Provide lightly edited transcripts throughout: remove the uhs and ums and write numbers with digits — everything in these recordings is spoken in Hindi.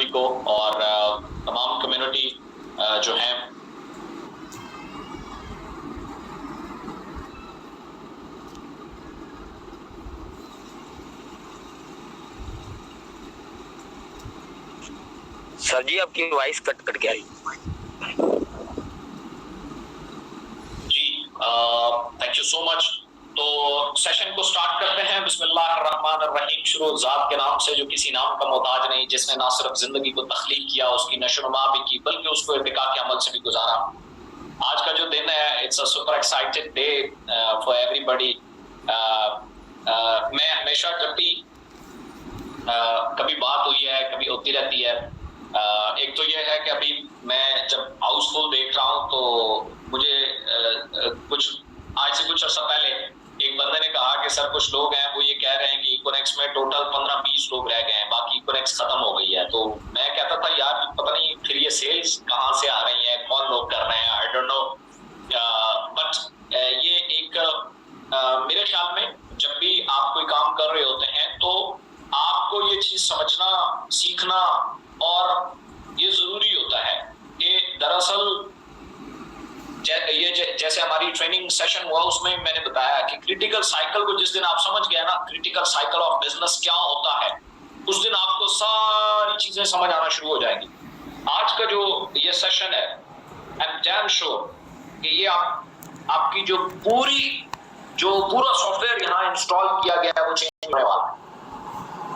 को और तमाम कम्युनिटी जो है सर जी आपकी वॉइस कट कट के आ रही जी। Thank you so much. तो सेशन को स्टार्ट करते हैं। बिस्मिल्लाहिर्रहमानिर्रहीम। शुरू ज़ात के नाम से जो किसी नाम का मोहताज नहीं, जिसने ना सिर्फ जिंदगी को तख्लीक किया, उसकी नशोनुमा भी की, बल्कि उसको इर्तिका के अमल से भी गुजारा। आज का जो दिन है, it's a super excited day for everybody. मैं हमेशा जब भी कभी बात हुई है, कभी होती रहती है, एक तो ये है कि अभी मैं जब हाउसफुल देख रहा हूँ तो मुझे कुछ आज से कुछ अर्सा पहले एक बंदे ने कहा कि सर कुछ लोग हैं वो ये कह रहे हैं कि इकोनेक्स में टोटल 15-20 लोग रह गए हैं, बाकी इकोनेक्स खत्म हो गई है। तो मैं कहता था यार पता नहीं फिर ये सेल्स कहाँ से आ रही है, कौन लोग कर रहे हैं, आई डोंट नो। बट ये एक मेरे ख्याल में जब भी आप कोई काम कर रहे होते हैं तो आपको ये चीज समझना, सीखना और ये जरूरी होता है कि दरअसल ये जैसे हमारी ट्रेनिंग सेशन हुआ उसमें मैंने बताया कि क्रिटिकल साइकिल को जिस दिन आप समझ गए ना, क्रिटिकल साइकिल ऑफ बिजनेस क्या होता है, उस दिन आपको सारी चीजें समझ आना शुरू हो जाएंगी। आज का जो ये सेशन है, आई एम डैम श्योर कि ये आपकी जो पूरा सॉफ्टवेयर यहाँ इंस्टॉल किया गया है वो चेंज होने वाला है।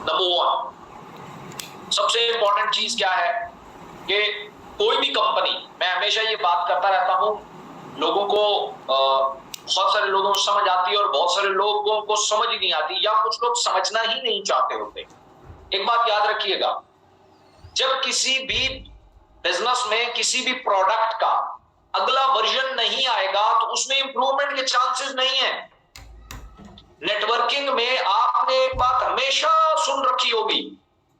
नंबर 1 सबसे इंपॉर्टेंट चीज क्या है कि कोई भी कंपनी, मैं हमेशा ये बात करता रहता हूं, लोगों को बहुत सारे लोगों को समझ आती है और बहुत सारे लोगों को समझ ही नहीं आती, या कुछ लोग समझना ही नहीं चाहते होते। एक बात याद रखिएगा, जब किसी भी बिजनेस में किसी भी प्रोडक्ट का अगला वर्जन नहीं आएगा तो उसमें इंप्रूवमेंट के चांसेस नहीं है। नेटवर्किंग में आपने एक बात हमेशा सुन रखी होगी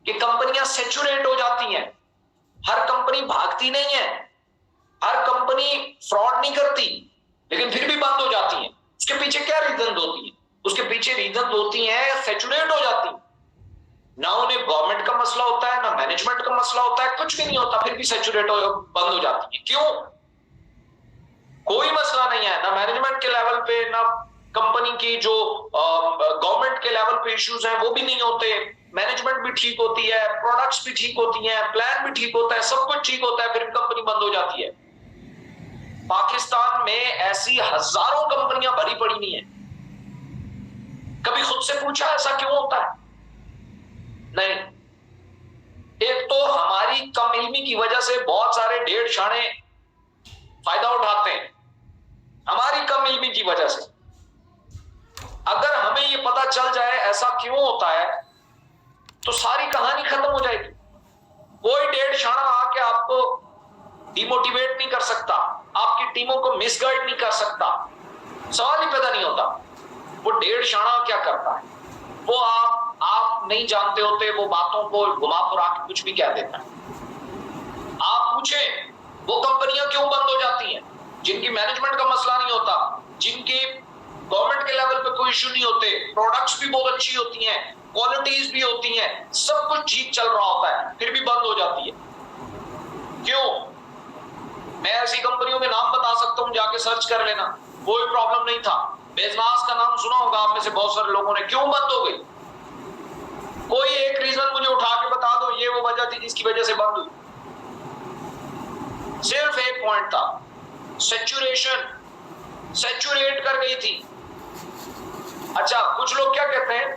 कि कंपनियां सैचुरेट हो जाती हैं। हर कंपनी भागती नहीं है, हर कंपनी फ्रॉड नहीं करती, लेकिन फिर भी बंद हो जाती है। उसके पीछे क्या रीजन होती है? उसके पीछे रीजन होती है सैचुरेट हो जाती, ना उन्हें गवर्नमेंट का मसला होता है, ना मैनेजमेंट का मसला होता है, कुछ भी नहीं होता, फिर भी सैचुरेट हो बंद हो जाती है। क्यों? कोई मसला नहीं है, ना मैनेजमेंट के लेवल पे, ना कंपनी की जो गवर्नमेंट के लेवल पे इश्यूज हैं वो भी नहीं होते, मैनेजमेंट भी ठीक होती है, प्रोडक्ट्स भी ठीक होती हैं, प्लान भी ठीक होता है, सब कुछ ठीक होता है, फिर कंपनी बंद हो जाती है। पाकिस्तान में ऐसी हजारों कंपनियां भरी पड़ी नहीं है। कभी खुद से पूछा ऐसा क्यों होता है? नहीं। एक तो हमारी कम इल्मी की वजह से बहुत सारे ढेर शाणे फायदा उठाते हैं, हमारी कम इल्मी की वजह से। अगर हमें ये पता चल जाए ऐसा क्यों होता है तो सारी कहानी खत्म हो जाएगी। कोई ढेर शाणा आके आपको डिमोटिवेट नहीं कर सकता, आपकी टीमों को मिसगाइड नहीं कर सकता, सवाल ही पैदा नहीं होता। वो ढेर शाणा क्या करता है, वो आप नहीं जानते होते, वो बातों को घुमा फिरा के कुछ भी कह देता है। आप पूछें वो कंपनियां क्यों बंद हो जाती हैं जिनकी मैनेजमेंट का मसला नहीं होता, जिनकी गवर्नमेंट के लेवल पे कोई इश्यू नहीं होते, प्रोडक्ट्स भी बहुत अच्छी होती हैं, क्वालिटीज भी होती हैं, सब कुछ ठीक चल रहा होता है, फिर भी बंद हो जाती है। क्यों? मैं ऐसी कंपनियों के नाम बता सकता हूं, जाके सर्च कर लेना, कोई प्रॉब्लम नहीं था। बेजनास का नाम सुना होगा आप में से बहुत सारे लोगों ने, क्यों बंद हो गई? कोई एक रीजन मुझे उठा के बता दो, ये वो वजह थी जिसकी वजह से बंद हुई। सिर्फ एक पॉइंट था, सैचुरेशन, सैचुरेट कर गई थी। अच्छा, कुछ लोग क्या कहते हैं,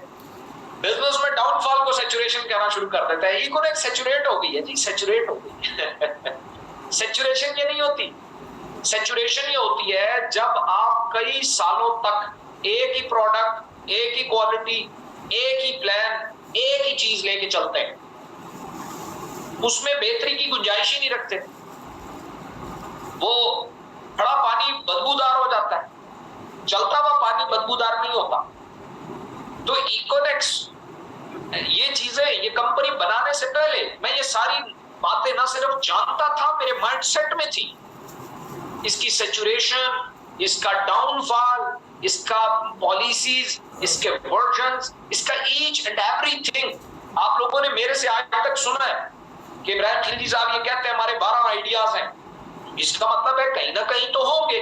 बिजनेस में डाउनफॉल को सैचुरेशन कहना शुरू कर देते हैं। इकोनॉमिक सैचुरेट हो गई है जी, सैचुरेट हो गई। सैचुरेशन ये नहीं होती, सैचुरेशन ये होती है जब आप कई सालों तक एक ही प्रोडक्ट, एक ही क्वालिटी, एक ही प्लान, एक ही चीज लेके चलते हैं, उसमें बेहतरी की गुंजाइश ही नहीं रखते। वो खड़ा पानी बदबूदार हो जाता है, चलता हुआ पानी बदबूदार नहीं होता। तो इकोनेक्स ये चीजें, ये कंपनी बनाने से पहले मैं ये सारी बातें ना सिर्फ जानता था, मेरे माइंडसेट में थी। इसकी सैचुरेशन, इसका डाउनफॉल, इसका पॉलिसीज, इसके वर्जन्स, इसका ईच एंड एवरीथिंग आप लोगों ने मेरे से आज तक सुना है। कि इब्राहिम खिलजी साहब ये कहते हैं हमारे 12 आइडियाज हैं, इसका मतलब है कहीं ना कहीं तो होंगे।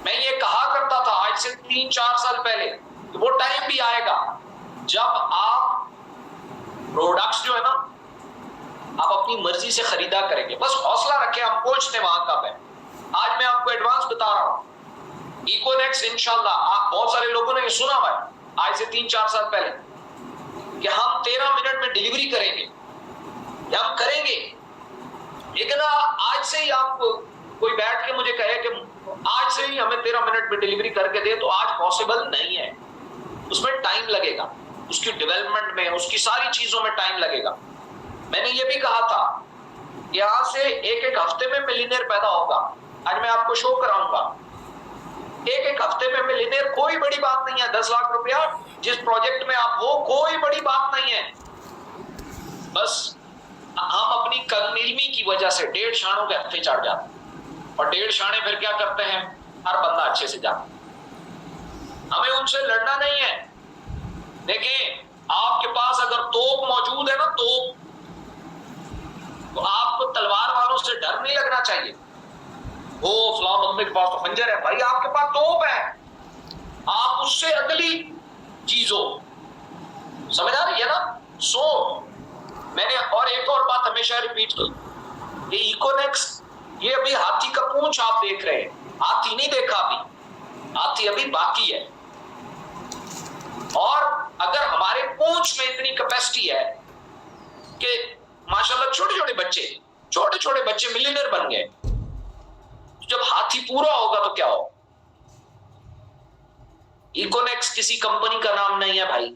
मैं ये कहा करता था आज से 3-4 साल पहले कि वो टाइम भी आएगा जब आप प्रोडक्ट्स जो है ना आप अपनी मर्जी से खरीदा करेंगे। बस हौसला रखें, हम पहुंचते वहां कब है। आज मैं आपको एडवांस बता रहा हूं, इकोनेक्स इंशाल्लाह, आप बहुत सारे लोगों ने ये सुना हुआ है आज से 3-4 साल पहले कि हम 13 मिनट में डिलीवरी करेंगे, हम करेंगे। लेकिन आज से ही आपको कोई बैठ के मुझे कहे कि आज से ही हमें 13 मिनट में डिलीवरी करके दे, तो आज पॉसिबल नहीं है। उसमें टाइम लगेगा, उसकी डेवलपमेंट में, उसकी सारी चीजों में टाइम लगेगा। मैंने ये भी कहा था यहां से एक हफ्ते में मिलियनेयर पैदा होगा। आज मैं आपको शो कराऊंगा, एक हफ्ते में मिलियनेयर कोई बड़ी बात नहीं है। 10 लाख रुपया जिस प्रोजेक्ट में आप हो, कोई बड़ी बात नहीं है। बस हम अपनी कलनीलमी की वजह से 1.5 शाणों के हत्थे चढ़ जाते हैं, और 1.5 शाणे फिर क्या करते हैं, हर बंदा अच्छे से जाता। हमें उनसे लड़ना नहीं है। देखें, आपके पास अगर तोप मौजूद है ना, तोप, तो आपको तलवार वालों से डर नहीं लगना चाहिए। ओ फलां बंदे के पास तो खंजर है, भाई आपके पास तोप है, आप उससे अगली चीजों, समझ आ रही है ना। मैंने और एक और बात हमेशा रिपीट की, ये इकोनेक्स, ये अभी हाथी का पूंछ आप देख रहे हैं, हाथी नहीं देखा अभी, हाथी अभी बाकी है। और अगर हमारे पूंछ में इतनी कैपेसिटी है कि माशाल्लाह छोटे छोटे बच्चे मिलियनेयर बन गए, जब हाथी पूरा होगा तो क्या हो। इकोनेक्स किसी कंपनी का नाम नहीं है भाई,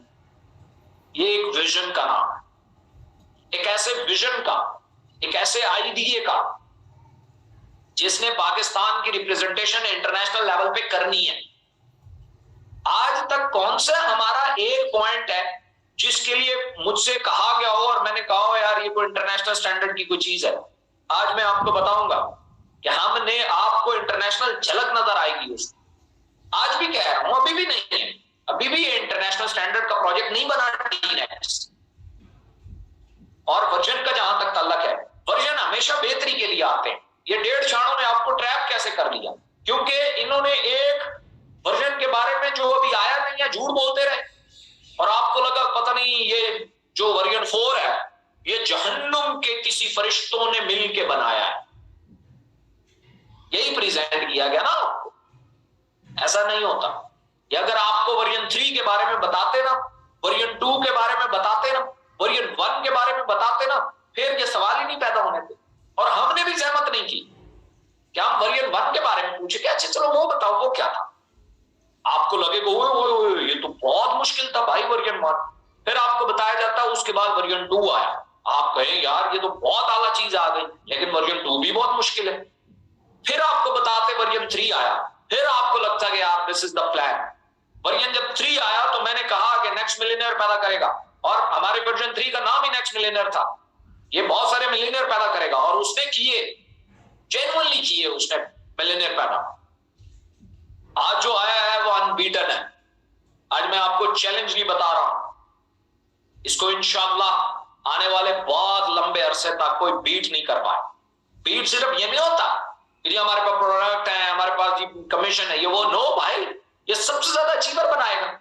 ये एक विजन का नाम है। एक ऐसे विजन का, एक ऐसे आईडीए का जिसने पाकिस्तान की रिप्रेजेंटेशन इंटरनेशनल लेवल पे करनी है। आज तक कौन सा हमारा एक पॉइंट है जिसके लिए मुझसे कहा गया हो और मैंने कहा हो यार ये कोई इंटरनेशनल स्टैंडर्ड की कोई चीज है। आज मैं आपको बताऊंगा कि हमने, आपको इंटरनेशनल झलक नजर आएगी उसकी। आज भी कह रहा हूं, अभी भी नहीं है, अभी भी इंटरनेशनल स्टैंडर्ड का प्रोजेक्ट नहीं बना टीनेक्स। और वर्जन का जहां तक ताल्लुक है, वर्जन हमेशा बेहतरी के लिए आते हैं। ये 1.5 शाणों ने आपको ट्रैप कैसे कर लिया, क्योंकि इन्होंने एक वर्जन के बारे में जो अभी आया नहीं है झूठ बोलते रहे, और आपको लगा पता नहीं ये जो वर्जन 4 है ये जहन्नुम के किसी फरिश्तों ने मिल के बनाया है, यही प्रेजेंट किया गया ना आपको। ऐसा नहीं होता। ये अगर आपको वर्जन 3 के बारे में बताते ना, वर्जन 2 के बारे में बताते ना, वर्जन 1 के बारे में बताते ना, फिर ये सवाल ही नहीं पैदा होने थे। और हमने भी सहमत नहीं की कि हम वर्जन 1 के बारे में पूछे कि अच्छा चलो वो बताओ वो क्या था। आपको लगेगा ओए ये तो बहुत मुश्किल था भाई वर्जन 1, फिर आपको बताया जाता है उसके बाद वर्जन 2 आया, आप कहें यार ये तो बहुत आला चीज आ गई, लेकिन वर्जन 2 भी बहुत मुश्किल है। फिर आपको बताते वर्जन 3 आया, फिर आपको लगता है यार this is the plan. Version जब 3 आया तो मैंने कहा कि नेक्स्ट मिलियनेयर पैदा करेगा, और हमारे वर्जन 3 का नाम ही नेक्स्ट मिलियनेयर था। ये बहुत सारे मिलियनेयर पैदा करेगा, और उसने किए, जेन्युइनली किए उसने मिलियनेयर पैदा। आज जो आया है वो अनबीटन है। आज मैं आपको चैलेंज नहीं बता रहा हूं, इसको इंशाअल्लाह आने वाले बहुत लंबे अरसे तक कोई बीट नहीं कर पाए। बीट सिर्फ ये नहीं होता कि हमारे पास प्रोडक्ट है, हमारे पास कमीशन है, ये वो, नो भाई, ये सबसे ज्यादा अचीवर बनाएगा,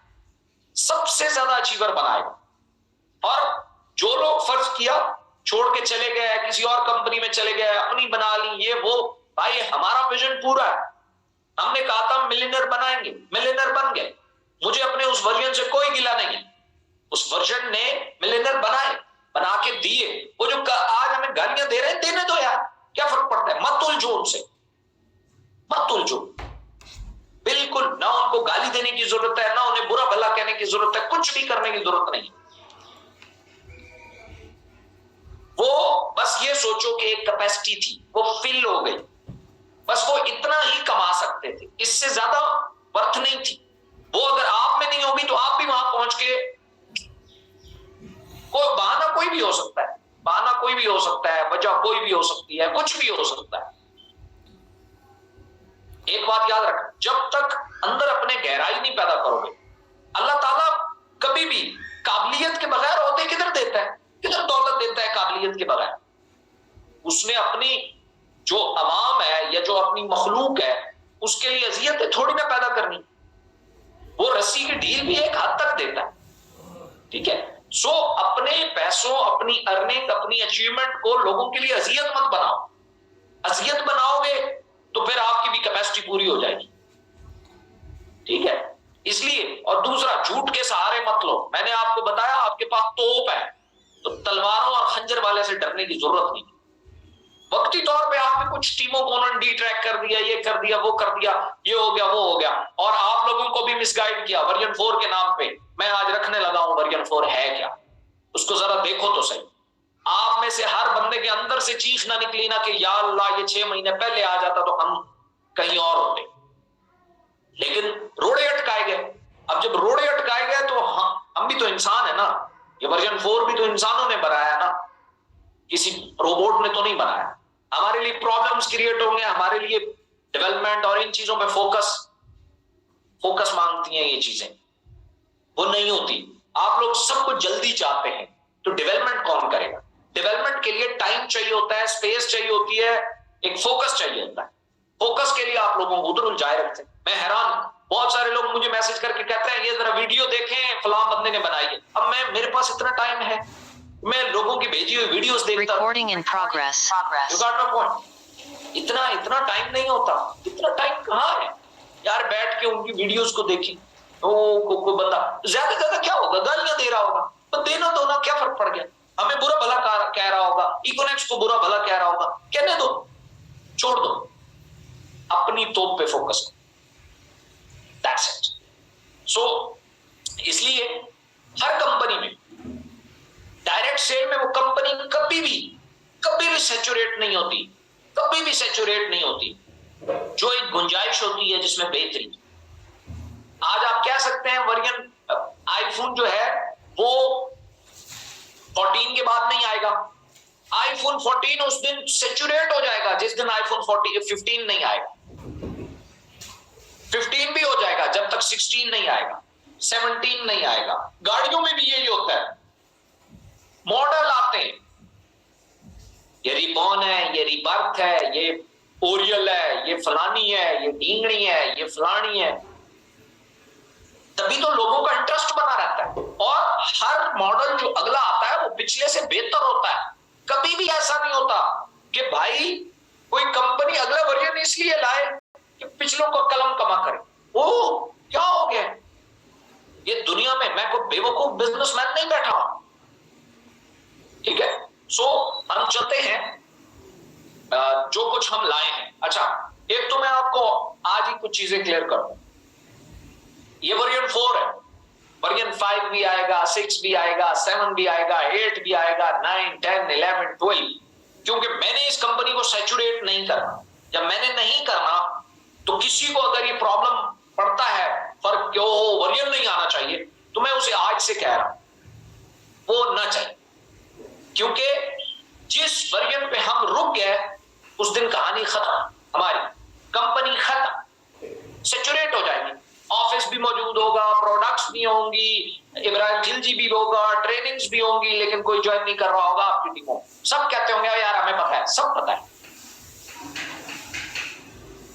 सबसे ज्यादा अचीवर बनाएगा। और जो लोग फर्ज किया छोड़ के चले गए, किसी और कंपनी में चले गए, अपनी बना ली, ये वो, भाई हमारा विजन पूरा है। हमने कहा था मिलियनेयर बनाएंगे, मिलियनेयर बन गए। मुझे अपने उस वर्जन से कोई गिला नहीं है, उस वर्जन ने मिलियनेयर बनाए, बना के दिए। वो जो आज हमें गालियां दे रहे हैं, देने दो यार, क्या फर्क पड़ता है। मत उलझो उनसे, मत उलझो, बिल्कुल ना उनको गाली देने की जरूरत है, ना उन्हें बुरा भला कहने की जरूरत है, कुछ भी करने की जरूरत नहीं। वो बस ये सोचो कि एक कैपेसिटी थी, वो फिल हो गई, बस वो इतना ही कमा सकते थे, इससे ज्यादा वर्थ नहीं थी। वो अगर आप में नहीं होगी तो आप भी वहां पहुंच के, कोई बहाना कोई भी हो सकता है, बहाना कोई भी हो सकता है, वजह कोई भी हो सकती है, कुछ भी हो सकता है। एक बात याद रख, जब तक अंदर अपने गहराई नहीं पैदा करोगे, अल्लाह ताला कभी भी काबिलियत के बगैर औहदे किधर देता है, किधर दौलत देता है काबिलियत के बगैर। उसने अपनी जो अवाम है या जो अपनी मखलूक है उसके लिए अजियतें थोड़ी ना पैदा करनी। वो रस्सी की ढील भी एक हद तक देता है, ठीक है। सो अपने पैसों, अपनी अर्निंग, अपनी अचीवमेंट को लोगों के लिए अजियत मत बनाओ। अजियत बनाओगे तो फिर आपकी भी कैपेसिटी पूरी हो जाएगी, ठीक है। इसलिए, और दूसरा, झूठ के सहारे मत लो। मैंने आपको बताया आपके पास तोप है तो तलवारों और खंजर वाले से डरने की जरूरत नहीं। वक्ती तौर पे आपने कुछ टीमों को उन्होंने डिट्रैक कर दिया, ये कर दिया, वो कर दिया, ये हो गया, वो हो गया, और आप लोगों को भी मिसगाइड किया वर्जन 4 के नाम पे। मैं आज रखने लगा हूं वर्जन 4 है क्या, उसको जरा देखो तो सही। आप में से हर बंदे के अंदर से चीख ना निकली ना कि या अल्लाह ये 6 महीने पहले आ जाता तो हम कहीं और होते, लेकिन रोड़े अटकाए गए। अब जब रोड़े अटकाए गए तो हम भी तो इंसान है ना, ये वर्जन 4 भी तो इंसानों ने बनाया ना, किसी रोबोट ने तो नहीं बनाया। हमारे लिए प्रॉब्लम्स क्रिएट होंगे, हमारे लिए डेवलपमेंट और इन चीजों पे फोकस मांगती हैं ये चीजें, वो नहीं होती। आप लोग सब कुछ जल्दी चाहते हैं तो डेवलपमेंट कौन करेगा? डेवलपमेंट के लिए टाइम चाहिए होता है, स्पेस चाहिए होती है, एक फोकस चाहिए होता है। फोकस के लिए आप लोगों को उधर उलझाए रखते हैं। मैं हैरान, बहुत सारे लोग मुझे मैसेज करके कहते हैं ये जरा वीडियो देखें फलां बंदे ने बनाई है। अब मेरे पास इतना टाइम है, मैं लोगों की भेजी हुई वीडियोस देखता हूं। Recording in progress. You got my point? इतना टाइम नहीं होता। इतना टाइम कहाँ है यार, बैठ के उनकी वीडियोस को देखी। कोई बंदा ज्यादा क्या होगा, गालियां दे रहा होगा तो देना दो ना, क्या फर्क पड़ गया। हमें बुरा भला कह रहा होगा, इकोनेक्स को बुरा भला कह रहा होगा, कहने दो, छोड़ दो, अपनी तोप पे फोकस करो। That's it. So, इसलिए हर कंपनी में डायरेक्ट सेल में वो कंपनी कभी भी सैचुरेट नहीं होती, कभी भी सैचुरेट नहीं होती। जो एक गुंजाइश होती है जिसमें बेहतरी। आज आप कह सकते हैं वर्जन आईफोन जो है वो 14 के बाद नहीं आएगा। आईफोन 14 उस दिन सैचुरेट हो जाएगा जिस दिन आईफोन 15 नहीं आएगा। 15 भी हो जाएगा जब तक 16 नहीं आएगा, 17 नहीं आएगा। गाड़ियों में भी यही होता है, मॉडल आते हैं, ये रिबॉन है, ये रिबर्थ है, ये ओरियल है, ये फलानी है, ये ढींगणी है, ये फलानी है। तभी तो लोगों का इंटरेस्ट बना रहता है, और हर मॉडल जो अगला आता है वो पिछले से बेहतर होता है। कभी भी ऐसा नहीं होता कि भाई कोई कंपनी अगला वर्जन इसलिए लाए कि पिछलों को कलम कमा करे। ओ क्या हो गया, ये दुनिया में मैं कोई बेवकूफ बिजनेसमैन नहीं बैठा हूं, ठीक है। सो हम चलते हैं जो कुछ हम लाए हैं। अच्छा, एक तो मैं आपको आज ही कुछ चीजें क्लियर करूं। ये वर्जन 4 है, वर्जन 5 भी आएगा, 6 भी आएगा, 7 भी आएगा, 8 भी आएगा, 9, 10, 11, 12, क्योंकि मैंने इस कंपनी को सैचुरेट नहीं करना। जब मैंने नहीं करना तो किसी को अगर ये प्रॉब्लम पड़ता है फर्क क्यों हो, वर्जन नहीं आना चाहिए, तो मैं उसे आज से कह रहा हूं वो ना चाहिए। क्योंकि जिस वर्जन पे हम रुक गए उस दिन कहानी खत्म, हमारी कंपनी खत्म, सैचुरेट हो जाएगी। ऑफिस भी मौजूद होगा, प्रोडक्ट्स भी होंगी, इब्राहिम खिलजी भी होगा, ट्रेनिंग्स भी होंगी, लेकिन कोई ज्वाइन नहीं कर रहा होगा आपकी टीमों। सब कहते होंगे यार हमें पता है, सब पता है।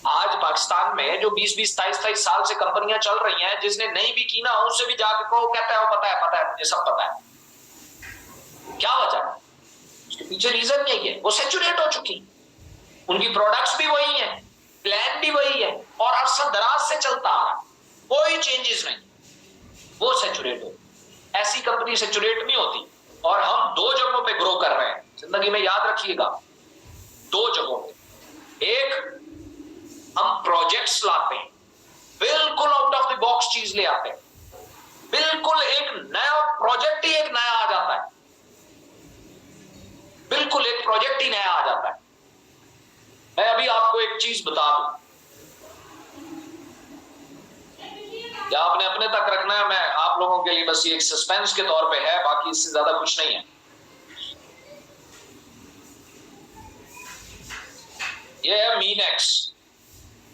आज पाकिस्तान में जो 20-20, 23-23 साल से कंपनियां चल रही हैं, जिसने नहीं भी की ना उससे भी जाके कहो, कहता है वो पता है मुझे सब पता है। क्या वजह है? उसके पीछे रीजन यही है, वो सैचुरेट हो चुकी, उनकी प्रोडक्ट्स भी वही हैं, प्लान भी वही है, और अरसा दराज से चलता आ रहा, कोई चेंजेस नहीं, वो सैचुरेट हो। ऐसी कंपनी सैचुरेट नहीं होती। और हम 2 जगहों पे ग्रो कर रहे हैं जिंदगी में, याद रखिएगा, 2 जगहों पे। एक, हम प्रोजेक्ट्स लाते हैं, बिल्कुल आउट ऑफ द बॉक्स चीज ले आते हैं, बिल्कुल एक नया प्रोजेक्ट ही एक नया आ जाता है, बिल्कुल एक प्रोजेक्ट ही नया आ जाता है। मैं अभी आपको एक चीज बता दूं, या आपने अपने तक रखना है, मैं आप लोगों के लिए बस ये एक सस्पेंस के तौर पे है, बाकी इससे ज्यादा कुछ नहीं है। ये है मीनएक्स,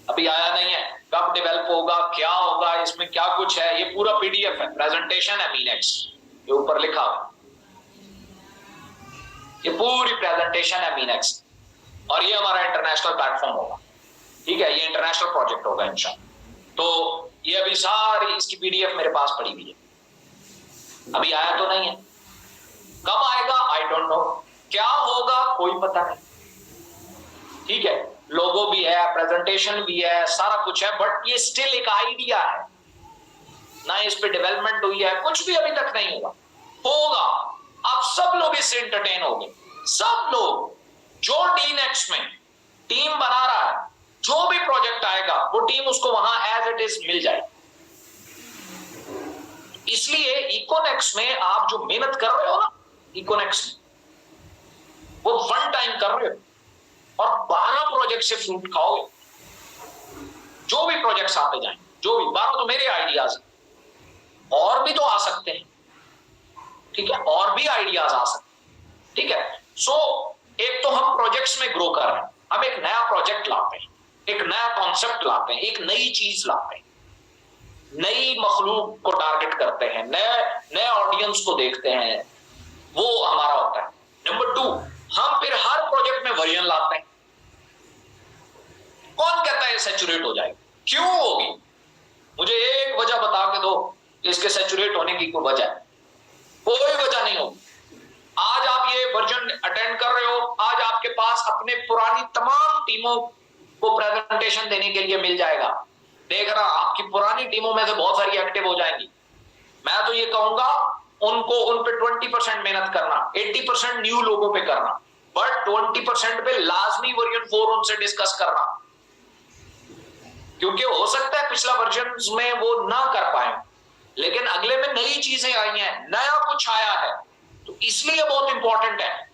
अभी आया नहीं है, कब डेवलप होगा, क्या होगा, इसमें क्या कुछ है, ये पूरा पीडीएफ है, प्रेजेंटेशन है मीनएक्स, ये ऊपर लिखा हुआ, ये पूरी प्रेजेंटेशन है मीनएक्स। और ये हमारा इंटरनेशनल प्लेटफॉर्म होगा, ठीक है, ये इंटरनेशनल प्रोजेक्ट होगा इंशाल्लाह। तो ये अभी सारी इसकी पीडीएफ मेरे पास पड़ी हुई है, अभी आया तो नहीं है, कब आएगा आई डोंट नो, क्या होगा कोई पता नहीं, ठीक है, लोगो भी है, प्रेजेंटेशन भी है, सारा कुछ है, बट ये स्टिल एक आइडिया है ना, इस पे डेवलपमेंट हुई है, कुछ भी अभी तक नहीं हुआ, होगा। अब सब लोग इससे एंटरटेन हो गए, सब लोग, जो डीनेक्स में टीम बना रहा है, जो भी प्रोजेक्ट आएगा वो टीम उसको वहां एज इट इज मिल जाए। इसलिए इकोनेक्स में आप जो मेहनत कर रहे हो ना, इकोनेक्स में वो वन टाइम कर रहे हो और 12 प्रोजेक्ट से फ्रूट खाओगे, जो भी प्रोजेक्ट्स आते जाएं, जो भी 12 तो मेरे आइडियाज हैं, और भी तो आ सकते हैं, ठीक है, और भी आइडियाज आ सकते हैं, ठीक है। सो एक तो हम प्रोजेक्ट्स में ग्रो कर रहे हैं, हम एक नया प्रोजेक्ट लाते हैं, एक नया कॉन्सेप्ट लाते हैं, एक नई चीज लाते हैं, नई मखलूक को टारगेट करते हैं, नए ऑडियंस को देखते हैं, वो हमारा होता है। नंबर 2, हम फिर हर प्रोजेक्ट में वर्जन लाते हैं। कौन कहता है सैचुरेट हो जाएगी, क्यों होगी, मुझे एक वजह बता के दो कि इसके सैचुरेट होने की कोई वजह है, कोई वजह नहीं होगी। आज आप ये वर्जन अटेंड कर रहे हो, आज आपके पास अपने पुरानी तमाम टीमों को प्रेजेंटेशन देने के लिए मिल जाएगा, देख रहा, आपकी पुरानी टीमों में से बहुत सारी एक्टिव हो जाएंगी। मैं तो ये कहूंगा उनको, उन पे 20% मेहनत करना, 80% न्यू लोगों पे करना, बट 20% पे लाजमी वर्जन 4 उनसे डिस्कस करना, क्योंकि हो सकता है पिछला वर्जन में वो ना कर पाए, लेकिन अगले में नई चीजें आई हैं, नया कुछ आया है, तो इसलिए बहुत इंपॉर्टेंट है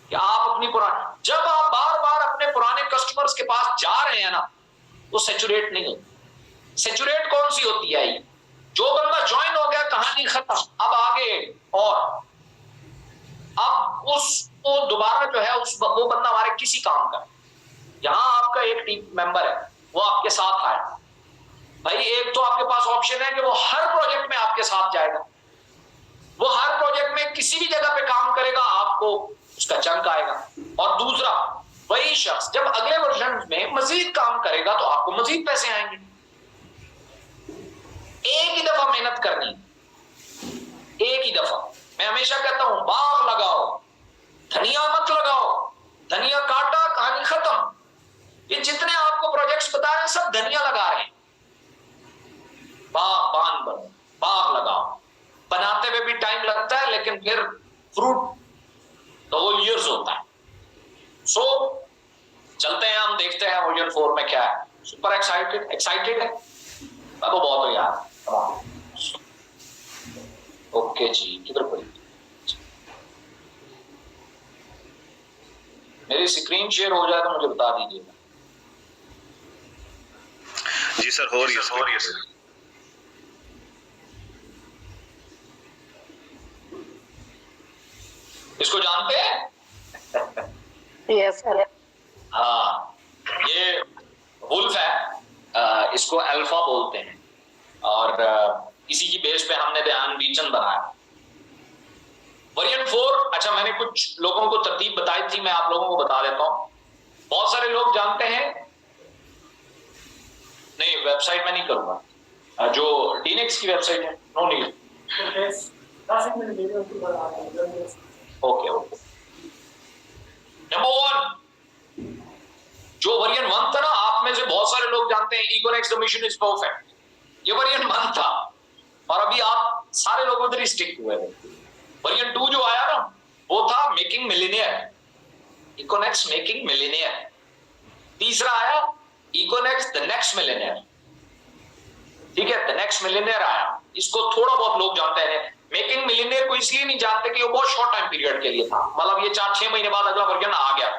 कि आप अपनी पुरानी, जब आप बार बार अपने पुराने कस्टमर्स के पास जा रहे हैं ना, वो सैचुरेट नहीं होती। सैचुरेट कौन सी होती है, जो बंदा ज्वाइन हो गया, कहानी खत्म, अब आगे, और अब उसको दोबारा जो है वो बंदा हमारे किसी काम का, यहां आपका एक टीम मेंबर है, वो आपके साथ आया भाई, एक तो आपके पास ऑप्शन है कि वो हर प्रोजेक्ट में आपके साथ जाएगा, वो हर प्रोजेक्ट में किसी भी जगह पे काम करेगा, आपको उसका चंक आएगा, और दूसरा वही शख्स जब अगले वर्जन में मजीद काम करेगा तो आपको मजीद पैसे आएंगे। एक ही दफा मेहनत करनी, एक ही दफा। मैं हमेशा कहता हूं, बाग लगाओ, धनिया मत लगाओ, धनिया काटा कहानी खत्म। ये जितने आपको प्रोजेक्ट्स बताए सब धनिया लगा रहे हैं, बाग बनो, बाग लगाओ, बनाते हुए भी टाइम लगता है, लेकिन फिर फ्रूट तो वो ईयर्स होता है। सो चलते हैं, हम देखते हैं वर्जन 4 में क्या है। सुपर एक्साइटेड है, मैं तो बहुत हो यार। ओके जी, किधर पड़ी मेरी स्क्रीन शेयर हो जाए तो मुझे बता दीजिएगा। जी सर, हो रही है सर। इसको जानते हैं? Yes sir. हाँ, ये वुल्फ है, इसको अल्फा बोलते हैं, और इसी की बेस पे हमने ध्यान बीचन बनाया। वर्जन 4, अच्छा मैंने कुछ लोगों को तरतीब बताई थी, मैं आप लोगों को बता देता हूं। बहुत सारे लोग जानते हैं, नहीं वेबसाइट में नहीं करूंगा, जो डीनेक्स की वेबसाइट है, no need. Okay okay. Number 1, जो वर्जन 1 था ना, आप में से बहुत सारे लोग जानते हैं इकोनेक्स द मिशन इज परफेक्ट, ये वर्जन 1 था, और अभी आप सारे लोग उधर ही स्टिक हुए हैं। वर्जन 2 जो आया ना, वो था मेकिंग मिलियनेयर, इकोनेक्स मेकिंग मिलियनेयर। तीसरा आया इकोनेक्स द नेक्स्ट मिलियनेयर, ठीक है, द नेक्स्ट मिलियनेयर आया, इसको थोड़ा बहुत लोग जानते हैं। मेकिंग मिलियनेयर को इसलिए नहीं जानते कि वो बहुत शॉर्ट टाइम पीरियड के लिए था, मतलब ये 4-6 महीने बाद अगला वर्जन आ गया,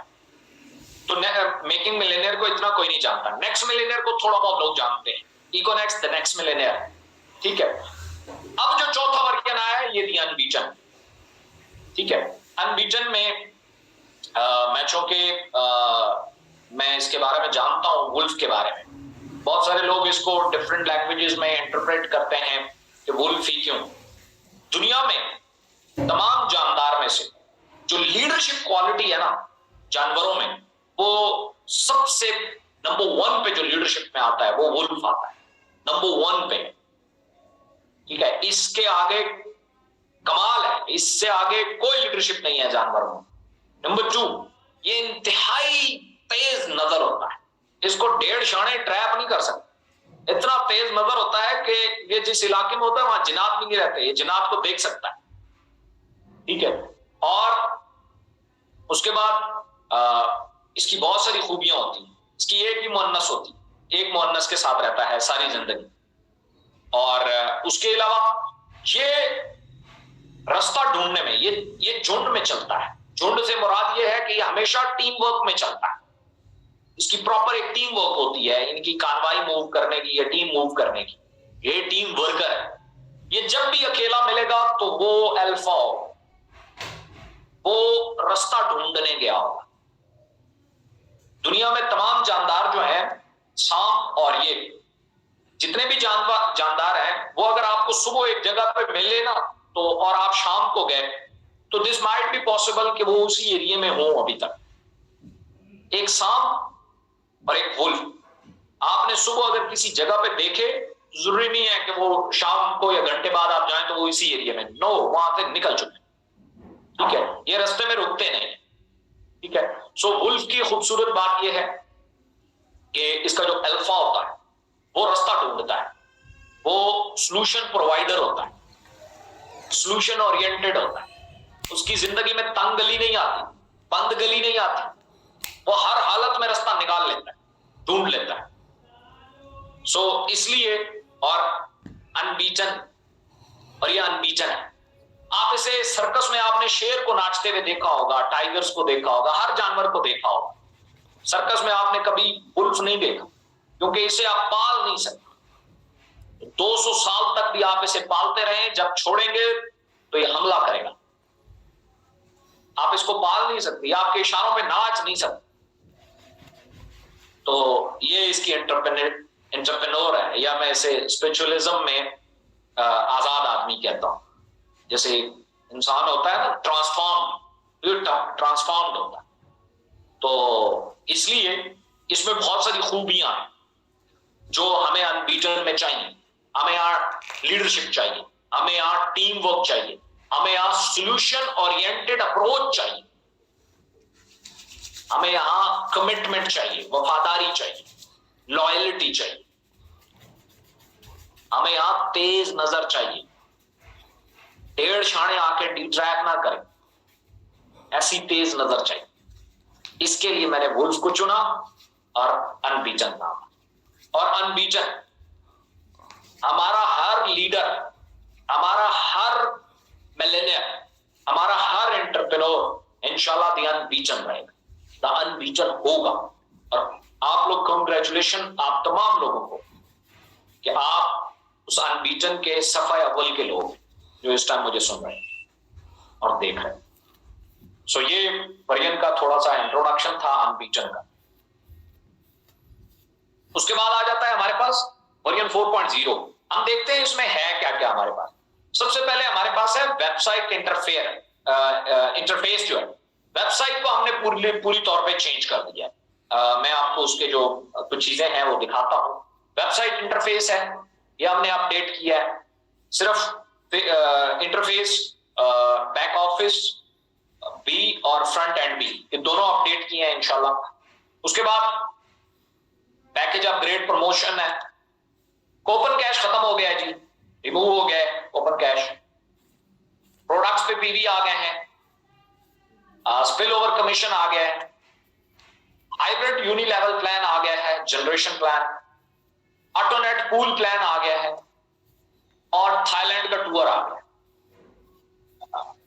तो मेकिंग मिलियनेयर को इतना कोई नहीं जानता। नेक्स्ट मिलियनेयर को थोड़ा बहुत लोग जानते हैं, इकोनेक्स द नेक्स्ट मिलियनेयर, ठीक है। अब जो चौथा वर्जन आया है, ये दी अनबीटन, ठीक है। अनबीटन में मैचों के मैं इसके बारे में जानता हूं, वुल्फ के बारे में। बहुत सारे लोग इसको डिफरेंट लैंग्वेजेस में इंटरप्रेट करते हैं कि वुल्फ ही क्यों। दुनिया में तमाम जानदार में से जो लीडरशिप क्वालिटी है ना जानवरों में, वो सबसे नंबर 1 पे जो लीडरशिप में आता है वो वुल्फ आता है, नंबर 1 पे। ठीक है, इसके आगे कमाल है, इससे आगे कोई लीडरशिप नहीं है जानवरों में। नंबर 2, ये इंतहाई तेज नजर होता है, इसको 1.5 शाने ट्रैप नहीं कर सकते। इतना तेज नजर होता है कि ये जिस इलाके में होता है वहां जिनात भी नहीं रहते, ये जिनात को देख सकता है। ठीक है, और उसके बाद इसकी बहुत सारी खूबियां होती हैं। इसकी एक ही मुअन्नस होती है, एक मुअन्नस के साथ रहता है सारी जिंदगी। और उसके अलावा ये रास्ता ढूंढने में ये झुंड में चलता है। झुंड से मुराद ये है कि ये हमेशा टीम वर्क में चलता है। इसकी प्रॉपर एक टीम वर्क होती है, इनकी कार्रवाई मूव करने की या टीम मूव करने की। ये टीम वर्कर है। ये जब भी अकेला मिलेगा तो वो अल्फा होगा, वो रास्ता ढूंढने गया होगा। दुनिया में तमाम जानदार जो हैं, सांप और ये जितने भी जानदार हैं, वो अगर आपको सुबह एक जगह पे मिले ना तो और आप शाम को गए तो दिस माइट बी पॉसिबल कि वो उसी एरिया में हो अभी तक। एक सांप और एक वुल्फ आपने सुबह अगर किसी जगह पे देखे, जरूरी नहीं है कि वो शाम को या घंटे बाद आप जाएं तो वो इसी एरिया में, नो, वहां से निकल चुके। ठीक है, ये रास्ते में रुकते नहीं। ठीक है, सो वुल्फ की खूबसूरत बात यह है कि इसका जो अल्फा होता है वो रास्ता ढूंढता है, वो सॉल्यूशन प्रोवाइडर होता है, सॉल्यूशन ओरिएंटेड होता है। उसकी जिंदगी में तंग गली नहीं आती, बंद गली नहीं आती, वो हर हालत में रास्ता निकाल लेता है, ढूंढ लेता है। सो इसलिए, और अनबीटन, और ये अनबीटन है। आप इसे सर्कस में आपने शेर को नाचते हुए देखा होगा, टाइगर्स को देखा होगा, हर जानवर को देखा होगा। सर्कस में आपने कभी वुल्फ नहीं देखा, क्योंकि इसे आप पाल नहीं सकते। 200 साल तक भी आप इसे पालते रहें, जब छोड़ेंगे तो ये हमला करेगा। आप इसको पाल नहीं सकते, आपके इशारों पे नाच नहीं सकते। तो ये इसकी एंटरप्रेन्योर है, या मैं इसे स्पिरिचुअलिज्म में आजाद आदमी कहता हूं। जैसे इंसान होता है ना ट्रांसफॉर्म्ड होता है, तो इसलिए इसमें बहुत सारी खूबियां हैं जो हमें अनबीटन में चाहिए। हमें यहाँ लीडरशिप चाहिए, हमें यहाँ टीम वर्क चाहिए, हमें यहाँ सॉल्यूशन ओरिएंटेड अप्रोच चाहिए, हमें यहाँ कमिटमेंट चाहिए, वफादारी चाहिए, लॉयल्टी चाहिए, हमें यहाँ तेज नजर चाहिए। 1.5 शाने आके डिट्रैक्ट ना करें, ऐसी तेज नजर चाहिए। इसके लिए मैंने वुल्फ को चुना और अनबीटन नाम। और अनबीटन हमारा हर लीडर, हमारा हर मिलेनियर, हमारा हर एंटरप्रेन्योर इंशाल्लाह द अनबीटन रहेगा, द अनबीटन होगा। और आप लोग कांग्रेचुलेशन आप तमाम लोगों को कि आप उस अनबीटन के सफा अव्वल के लोग जो इस टाइम मुझे सुन रहे हैं और देख रहे हैं। सो ये वर्जन का थोड़ा सा इंट्रोडक्शन था अनबीटन का। उसके बाद आ जाता है हमारे पास वर्जन 4.0। हम देखते हैं इसमें है क्या क्या हमारे पास। सबसे पहले हमारे पास है वेबसाइट इंटरफेस जो है, वेबसाइट को हमने पूरी तौर पे चेंज कर दिया है। मैं आपको उसके जो कुछ चीजें हैं वो दिखाता हूं। वेबसाइट इंटरफेस है, ये हमने अपडेट किया है। सिर्फ इंटरफेस बैक ऑफिस बी और फ्रंट एंड बी, ये दोनों अपडेट किए हैं इंशाल्लाह। उसके बाद पैकेज अपग्रेड प्रमोशन है। ओपन कैश खत्म हो गया है जी, रिमूव हो गया है ओपन कैश। प्रोडक्ट्स पे पीवी आ गए हैं, स्पिल ओवर कमीशन आ गया है, हाइब्रिड यूनिलेवल प्लान आ गया है, जनरेशन प्लान, ऑटोनेट पूल प्लान आ गया है, और थाईलैंड का टूर आ गया।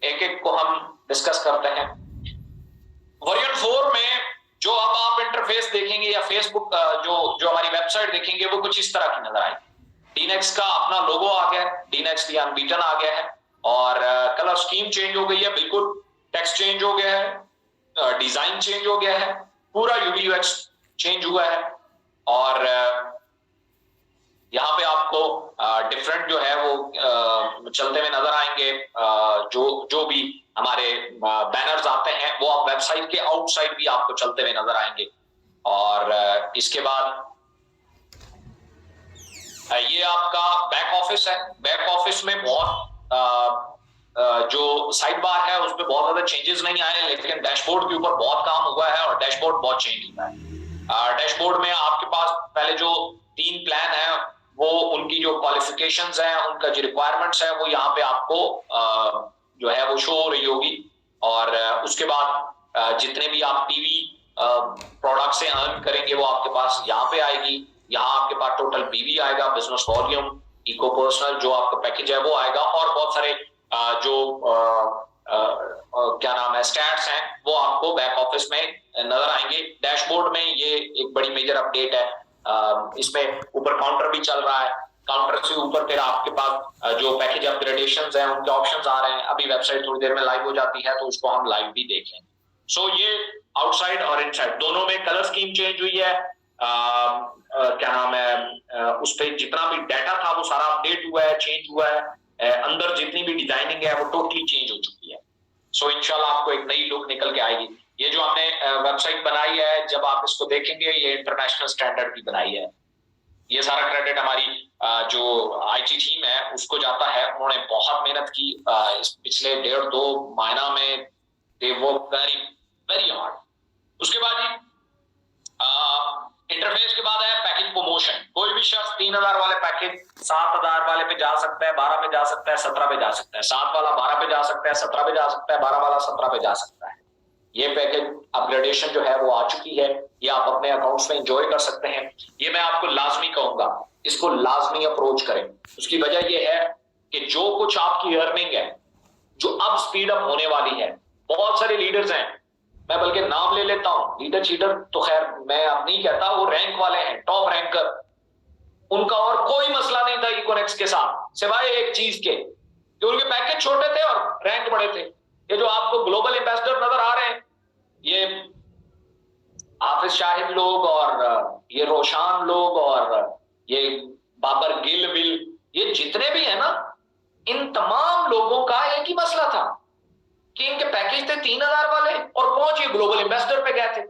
एक एक को हम डिस्कस करते हैं। वर्जन 4 में जो अब आप इंटरफेस देखेंगे या फेसबुक जो हमारी वेबसाइट देखेंगे वो कुछ इस तरह की नजर आएगी। डीनेक्स का अपना लोगो आ गया है, डीनेक्स दी अनबीटन आ गया है, और कलर स्कीम चेंज हो गई है, बिल्कुल टेक्स्ट चेंज हो गया है, डिजाइन चेंज हो गया है, पूरा यूवी यूएक्स चेंज हुआ है। और यहाँ पे आपको डिफरेंट जो है वो चलते हुए नजर आएंगे। जो भी हमारे बैनर्स आते हैं वो आप वेबसाइट के आउटसाइड भी आपको चलते हुए नजर आएंगे। और इसके बाद ये आपका बैक ऑफिस है। बैक ऑफिस में बहुत जो साइड बार है उसमें बहुत ज्यादा चेंजेस नहीं आए, लेकिन डैशबोर्ड के ऊपर बहुत काम हुआ है और डैशबोर्ड बहुत चेंज हुआ है। डैशबोर्ड में आपके पास पहले जो 3 प्लान है वो उनकी जो क्वालिफिकेशंस हैं, उनका जो रिक्वायरमेंट्स है वो यहाँ पे आपको जो है वो शो हो रही होगी। और उसके बाद जितने भी आप टीवी प्रोडक्ट से अर्न करेंगे वो आपके पास यहाँ पे आएगी। यहाँ आपके पास टोटल पीवी आएगा, बिजनेस वॉल्यूम, इको पर्सनल जो आपका पैकेज है वो आएगा, और बहुत सारे जो क्या नाम है स्टैट्स हैं वो आपको बैक ऑफिस में नजर आएंगे। डैशबोर्ड में ये एक बड़ी मेजर अपडेट है। इसमें ऊपर काउंटर भी चल रहा है, काउंटर से ऊपर फिर आपके पास जो पैकेज अपग्रेडेशंस हैं उनके ऑप्शंस आ रहे हैं। अभी वेबसाइट थोड़ी देर में लाइव हो जाती है तो उसको हम लाइव भी देख लेंगे। सो ये आउटसाइड और इनसाइड दोनों में कलर स्कीम चेंज हुई है। क्या नाम है उस पर जितना भी डाटा था वो सारा अपडेट हुआ है, चेंज हुआ है। अंदर जितनी भी डिजाइनिंग है वो टोटली चेंज हो चुकी है। सो इंशाल्लाह आपको एक नई लुक निकल के आएगी। ये जो हमने वेबसाइट बनाई है, जब आप इसको देखेंगे ये इंटरनेशनल स्टैंडर्ड की बनाई है। ये सारा क्रेडिट हमारी जो आईटी टीम है उसको जाता है। उन्होंने बहुत मेहनत की इस पिछले 1.5-2 महीना में। They work very very hard. उसके बाद इंटरफेस के बाद है पैकेज प्रमोशन। कोई भी शख्स 3000 वाले पैकेज 7000 वाले पे जा सकता है, 12 पे जा सकता है, 17 पे जा सकता है, 7 वाला 12 पे जा सकता है, 17 पे जा सकता है, 12 वाला 17 पे जा सकता है। ये पैकेज अपग्रेडेशन जो है वो आ चुकी है, ये आप अपने अकाउंट्स में एंजॉय कर सकते हैं। ये मैं आपको लाजमी कहूंगा, इसको लाजमी अप्रोच करें। उसकी वजह ये है कि जो कुछ आपकी अर्निंग है जो अब स्पीड अप होने वाली है, बहुत सारे लीडर्स हैं, मैं बल्कि नाम ले लेता हूं, लीडर चीडर तो खैर मैं अब नहीं कहता, वो रैंक वाले हैं, टॉप रैंकर। उनका और कोई मसला नहीं था इकोनेक्स के साथ सिवाय एक चीज के कि उनके पैकेज छोटे थे और रैंक बड़े थे। ये जो आपको ग्लोबल एम्बेसडर नजर आ रहे हैं, ये हाफिज शाहिद लोग और ये रोशान लोग और ये बाबर गिल विल, ये जितने भी है ना, इन तमाम लोगों का एक ही मसला था कि इनके पैकेज थे 3000 वाले और पहुंचे ग्लोबल एम्बेसडर पे गए थे।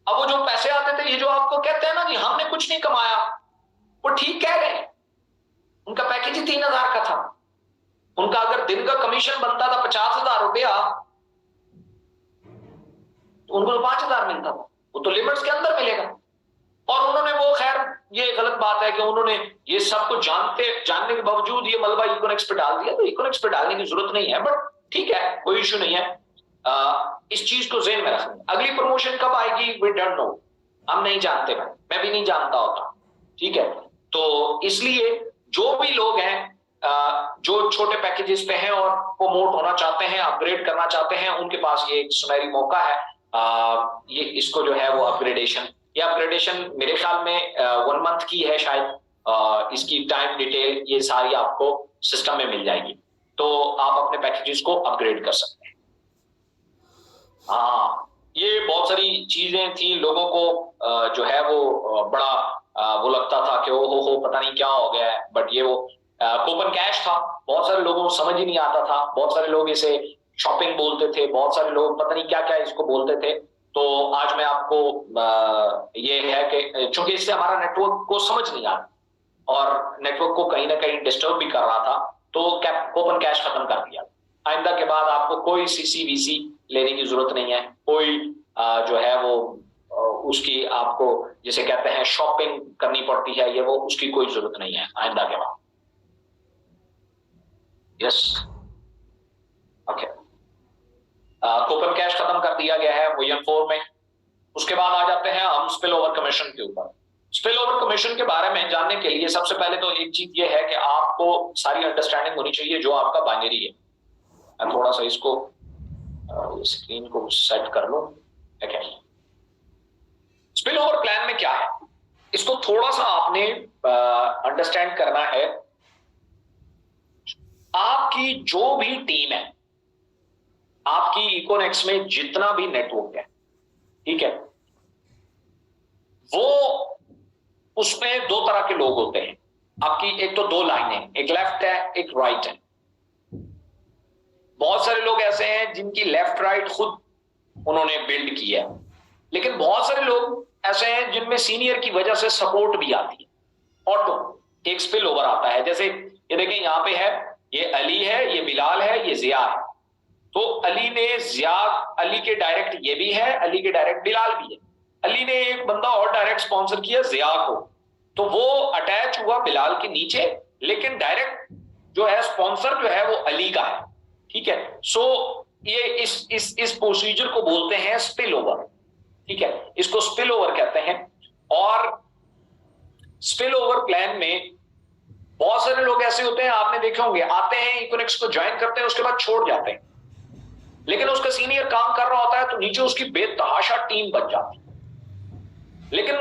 अब वो जो पैसे आते थे, ये जो आपको कहते हैं ना कि हमने कुछ नहीं कमाया, वो ठीक कह रहे हैं। उनका पैकेज ही 3000 का था। उनका अगर दिन का कमीशन बनता था 50,000 रुपया तो उनको तो 5000 मिलता था, वो तो लिमिट्स के अंदर मिलेगा। और उन्होंने वो, खैर ये गलत बात है कि उन्होंने ये सब कुछ जानने के बावजूद ये मलबा इकोनेक्स पे डाल दिया। तो इकोनेक्स पे डालने की जरूरत नहीं है, बट ठीक है, कोई इशू नहीं है। इस चीज को ज़हन में रखें। अगली प्रमोशन कब आएगी वी डोंट नो, हम नहीं जानते, मैं भी नहीं जानता होता, ठीक है। तो इसलिए जो भी लोग हैं जो छोटे पैकेजेस पे हैं और प्रमोट होना चाहते हैं, अपग्रेड करना चाहते हैं, उनके पास ये एक सुनहरी मौका है। ये इसको जो है वो अपग्रेडेशन मेरे ख्याल में 1 मंथ की है शायद। इसकी टाइम डिटेल ये सारी आपको सिस्टम में मिल जाएगी, तो आप अपने पैकेजेस को अपग्रेड कर सकते हैं। हाँ, ये बहुत सारी चीजें थी। लोगों को जो है वो बड़ा वो लगता था कि ओ हो पता नहीं क्या हो गया है, बट ये वो कूपन कैश था। बहुत सारे लोगों को समझ ही नहीं आता था, बहुत सारे लोग इसे शॉपिंग बोलते थे, बहुत सारे लोग पता नहीं क्या क्या इसको बोलते थे। तो आज मैं आपको ये है कि चूंकि इससे हमारा नेटवर्क को समझ नहीं आता और नेटवर्क को कहीं ना कहीं डिस्टर्ब भी कर रहा था, तो कूपन कैश खत्म कर दिया। आइंदा के बाद आपको कोई सीसीवीसी लेने की जरूरत नहीं है, कोई जो है वो उसकी आपको जिसे कहते हैं शॉपिंग करनी पड़ती है, ये वो उसकी कोई जरूरत नहीं है आइंदा के बाद। यस, ओके, कूपन कैश खत्म कर दिया गया है वर्जन 4 में। उसके बाद आ जाते हैं हम स्पिल ओवर कमीशन के ऊपर। स्पिल ओवर कमीशन के बारे में जानने के लिए सबसे पहले तो एक चीज ये है कि आपको सारी अंडरस्टैंडिंग होनी चाहिए जो आपका बाइनरी है। मैं थोड़ा सा इसको स्क्रीन को सेट कर लूं। ठीक है, स्पिल ओवर प्लान में क्या है, इसको थोड़ा सा आपने अंडरस्टैंड करना है। आपकी जो भी टीम है, आपकी इकोनेक्स में जितना भी नेटवर्क है, ठीक है, वो उसमें 2 तरह के लोग होते हैं। आपकी एक तो दो लाइनें, एक लेफ्ट है एक राइट है। बहुत सारे लोग ऐसे हैं जिनकी लेफ्ट राइट खुद उन्होंने बिल्ड किया है, लेकिन बहुत सारे लोग ऐसे हैं जिनमें सीनियर की वजह से सपोर्ट भी आती है। ऑटो एक स्पिल ओवर आता है। जैसे ये देखें यहां पे है, ये अली है, ये बिलाल है, ये जिया है। तो अली ने जिया, अली के डायरेक्ट ये भी है, अली के डायरेक्ट बिलाल भी है। अली ने एक बंदा और डायरेक्ट स्पॉन्सर किया जिया को, तो वो अटैच हुआ बिलाल के नीचे, लेकिन डायरेक्ट जो है स्पॉन्सर जो है वो अली का है। ठीक है, सो ये इस प्रोसीजर को बोलते हैं स्पिल ओवर। ठीक है, इसको स्पिल ओवर कहते हैं। और स्पिल ओवर प्लान में बहुत सारे लोग ऐसे होते हैं, आपने देखे होंगे, आते हैं इकोनिक्स को ज्वाइन करते हैं, उसके बाद छोड़ जाते हैं, लेकिन उसका सीनियर काम कर रहा होता है तो नीचे उसकी बेतहाशा टीम बन जाती है। लेकिन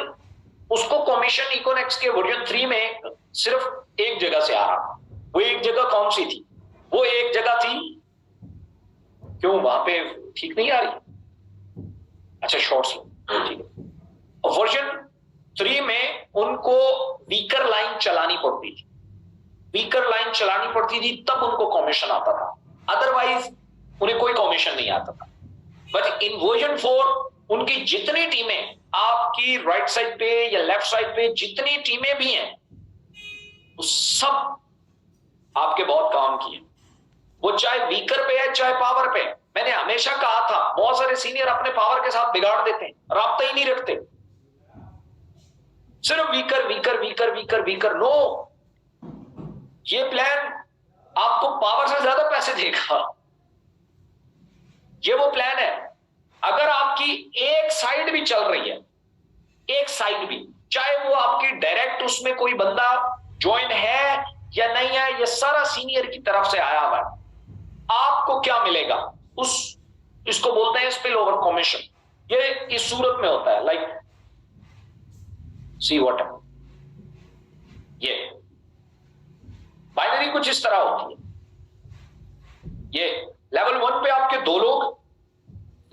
उसको कमीशन इकोनिक्स के वर्जन 3 में सिर्फ एक जगह से आ रहा था। वो एक जगह कौन सी थी? वो एक जगह थी, क्यों वहां पे ठीक नहीं आ रही? अच्छा शॉर्ट्स ठीक है। वर्जन 3 में उनको वीकर लाइन चलानी पड़ती थी, वीकर लाइन चलानी पड़ती थी, तब उनको कमीशन आता था, अदरवाइज उन्हें कोई कमीशन नहीं आता था। बट इन वर्जन 4 उनकी जितनी टीमें, आपकी राइट साइड पे या लेफ्ट साइड पे जितनी टीमें भी हैं, वो सब आपके बहुत काम किए। वो चाहे वीकर पे है चाहे पावर पे है। मैंने हमेशा कहा था बहुत सारे सीनियर अपने पावर के साथ बिगाड़ देते हैं, राब्ता ही नहीं रखते, सिर्फ weaker weaker weaker weaker weaker. No, ये प्लान आपको पावर से ज्यादा पैसे देगा। ये वो प्लान है, अगर आपकी एक साइड भी चल रही है, एक साइड भी, चाहे वो आपकी डायरेक्ट उसमें कोई बंदा ज्वाइन है या नहीं है, ये सारा सीनियर की तरफ से आया हुआ है, आपको क्या मिलेगा? इसको बोलते हैं स्पिल ओवर कमीशन। ये इस सूरत में होता है, लाइक सी व्हाट, ये बाइनरी कुछ इस तरह होती है। ये लेवल 1 पे आपके 2 लोग,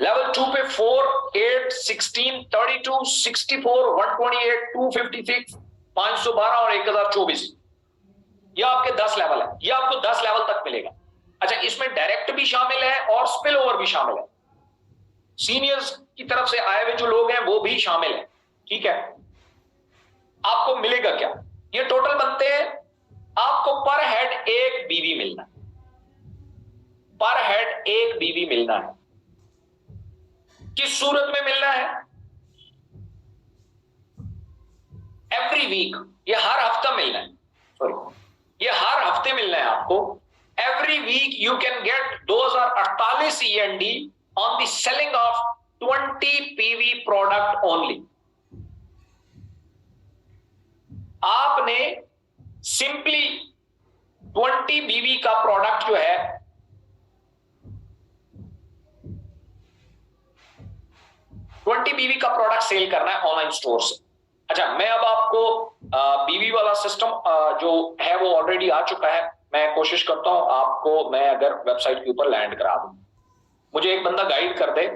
लेवल 2 पे 4, 8, 16, 32, 64, 128, 256, 512 और 1024। ये आपके 10 लेवल है, ये आपको 10 लेवल तक मिलेगा। अच्छा, इसमें डायरेक्ट भी शामिल है और स्पिल ओवर भी शामिल है, सीनियर्स की तरफ से आए हुए जो लोग हैं वो भी शामिल है। ठीक है, आपको मिलेगा क्या? ये टोटल बनते हैं, आपको पर हेड एक बीवी मिलना है, पर हेड एक बीवी मिलना है। किस सूरत में मिलना है? एवरी वीक, ये हर हफ्ता मिलना है, सॉरी, ये हर हफ्ते मिलना है आपको। Every week you can get 2048 END on the selling of 20 PV product only. आपने सिंपली 20 BV का प्रोडक्ट जो है, 20 BV का प्रोडक्ट सेल करना है ऑनलाइन स्टोर से। अच्छा, मैं अब आपको बीवी वाला सिस्टम जो है वो ऑलरेडी आ चुका है, मैं कोशिश करता हूं आपको, मैं अगर वेबसाइट के ऊपर लैंड करा दूं, मुझे एक बंदा गाइड कर दे।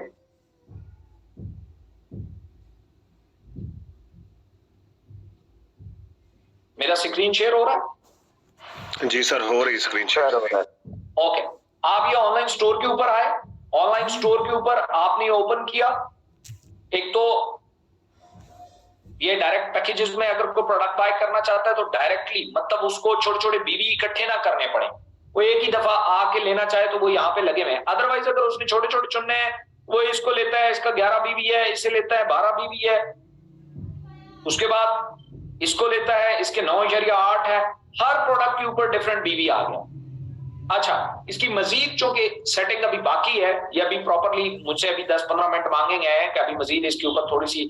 मेरा स्क्रीन शेयर हो रहा है? जी सर, हो रही स्क्रीन शेयर। ओके, आप ये ऑनलाइन स्टोर के ऊपर आए, ऑनलाइन स्टोर के ऊपर आपने ओपन किया। एक तो ये डायरेक्ट पैकेजेस में अगर कोई प्रोडक्ट बाय करना चाहता है तो डायरेक्टली, मतलब उसको छोटे छोटे बीवी इकट्ठे ना करने पड़े, वो एक ही दफा आके लेना चाहे तो वो यहाँ पे लगे हुए हैं। अदरवाइज अगर उसने छोटे छोटे चुनने हैं, वो इसको लेता है, इसका 11 बीवी है, इसे लेता है 12 बीवी है, उसके बाद इसको लेता है, इसके 9.8 है, हर प्रोडक्ट के ऊपर डिफरेंट बीवी आ गया। अच्छा, इसकी मजीद चूंकि सेटिंग अभी बाकी है, ये अभी प्रॉपरली मुझसे अभी 10-15 मिनट मांगेंगे हैं कि अभी मजीद इसके ऊपर थोड़ी सी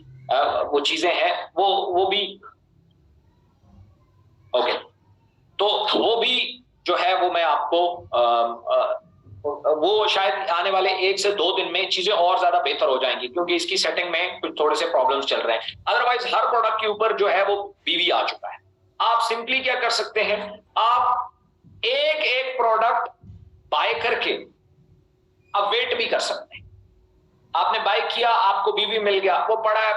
वो चीजें हैं, वो भी ओके, तो वो भी जो है वो मैं आपको वो शायद आने वाले 1 से 2 दिन में चीजें और ज्यादा बेहतर हो जाएंगी, क्योंकि इसकी सेटिंग में कुछ थोड़े से प्रॉब्लम्स चल रहे हैं। अदरवाइज हर प्रोडक्ट के ऊपर जो है वो बीवी आ चुका है। आप सिंपली क्या कर सकते हैं, आप एक एक प्रोडक्ट बाय करके अब वेट भी कर सकते हैं। आपने बाय किया, आपको बीवी मिल गया, वो पड़ा है,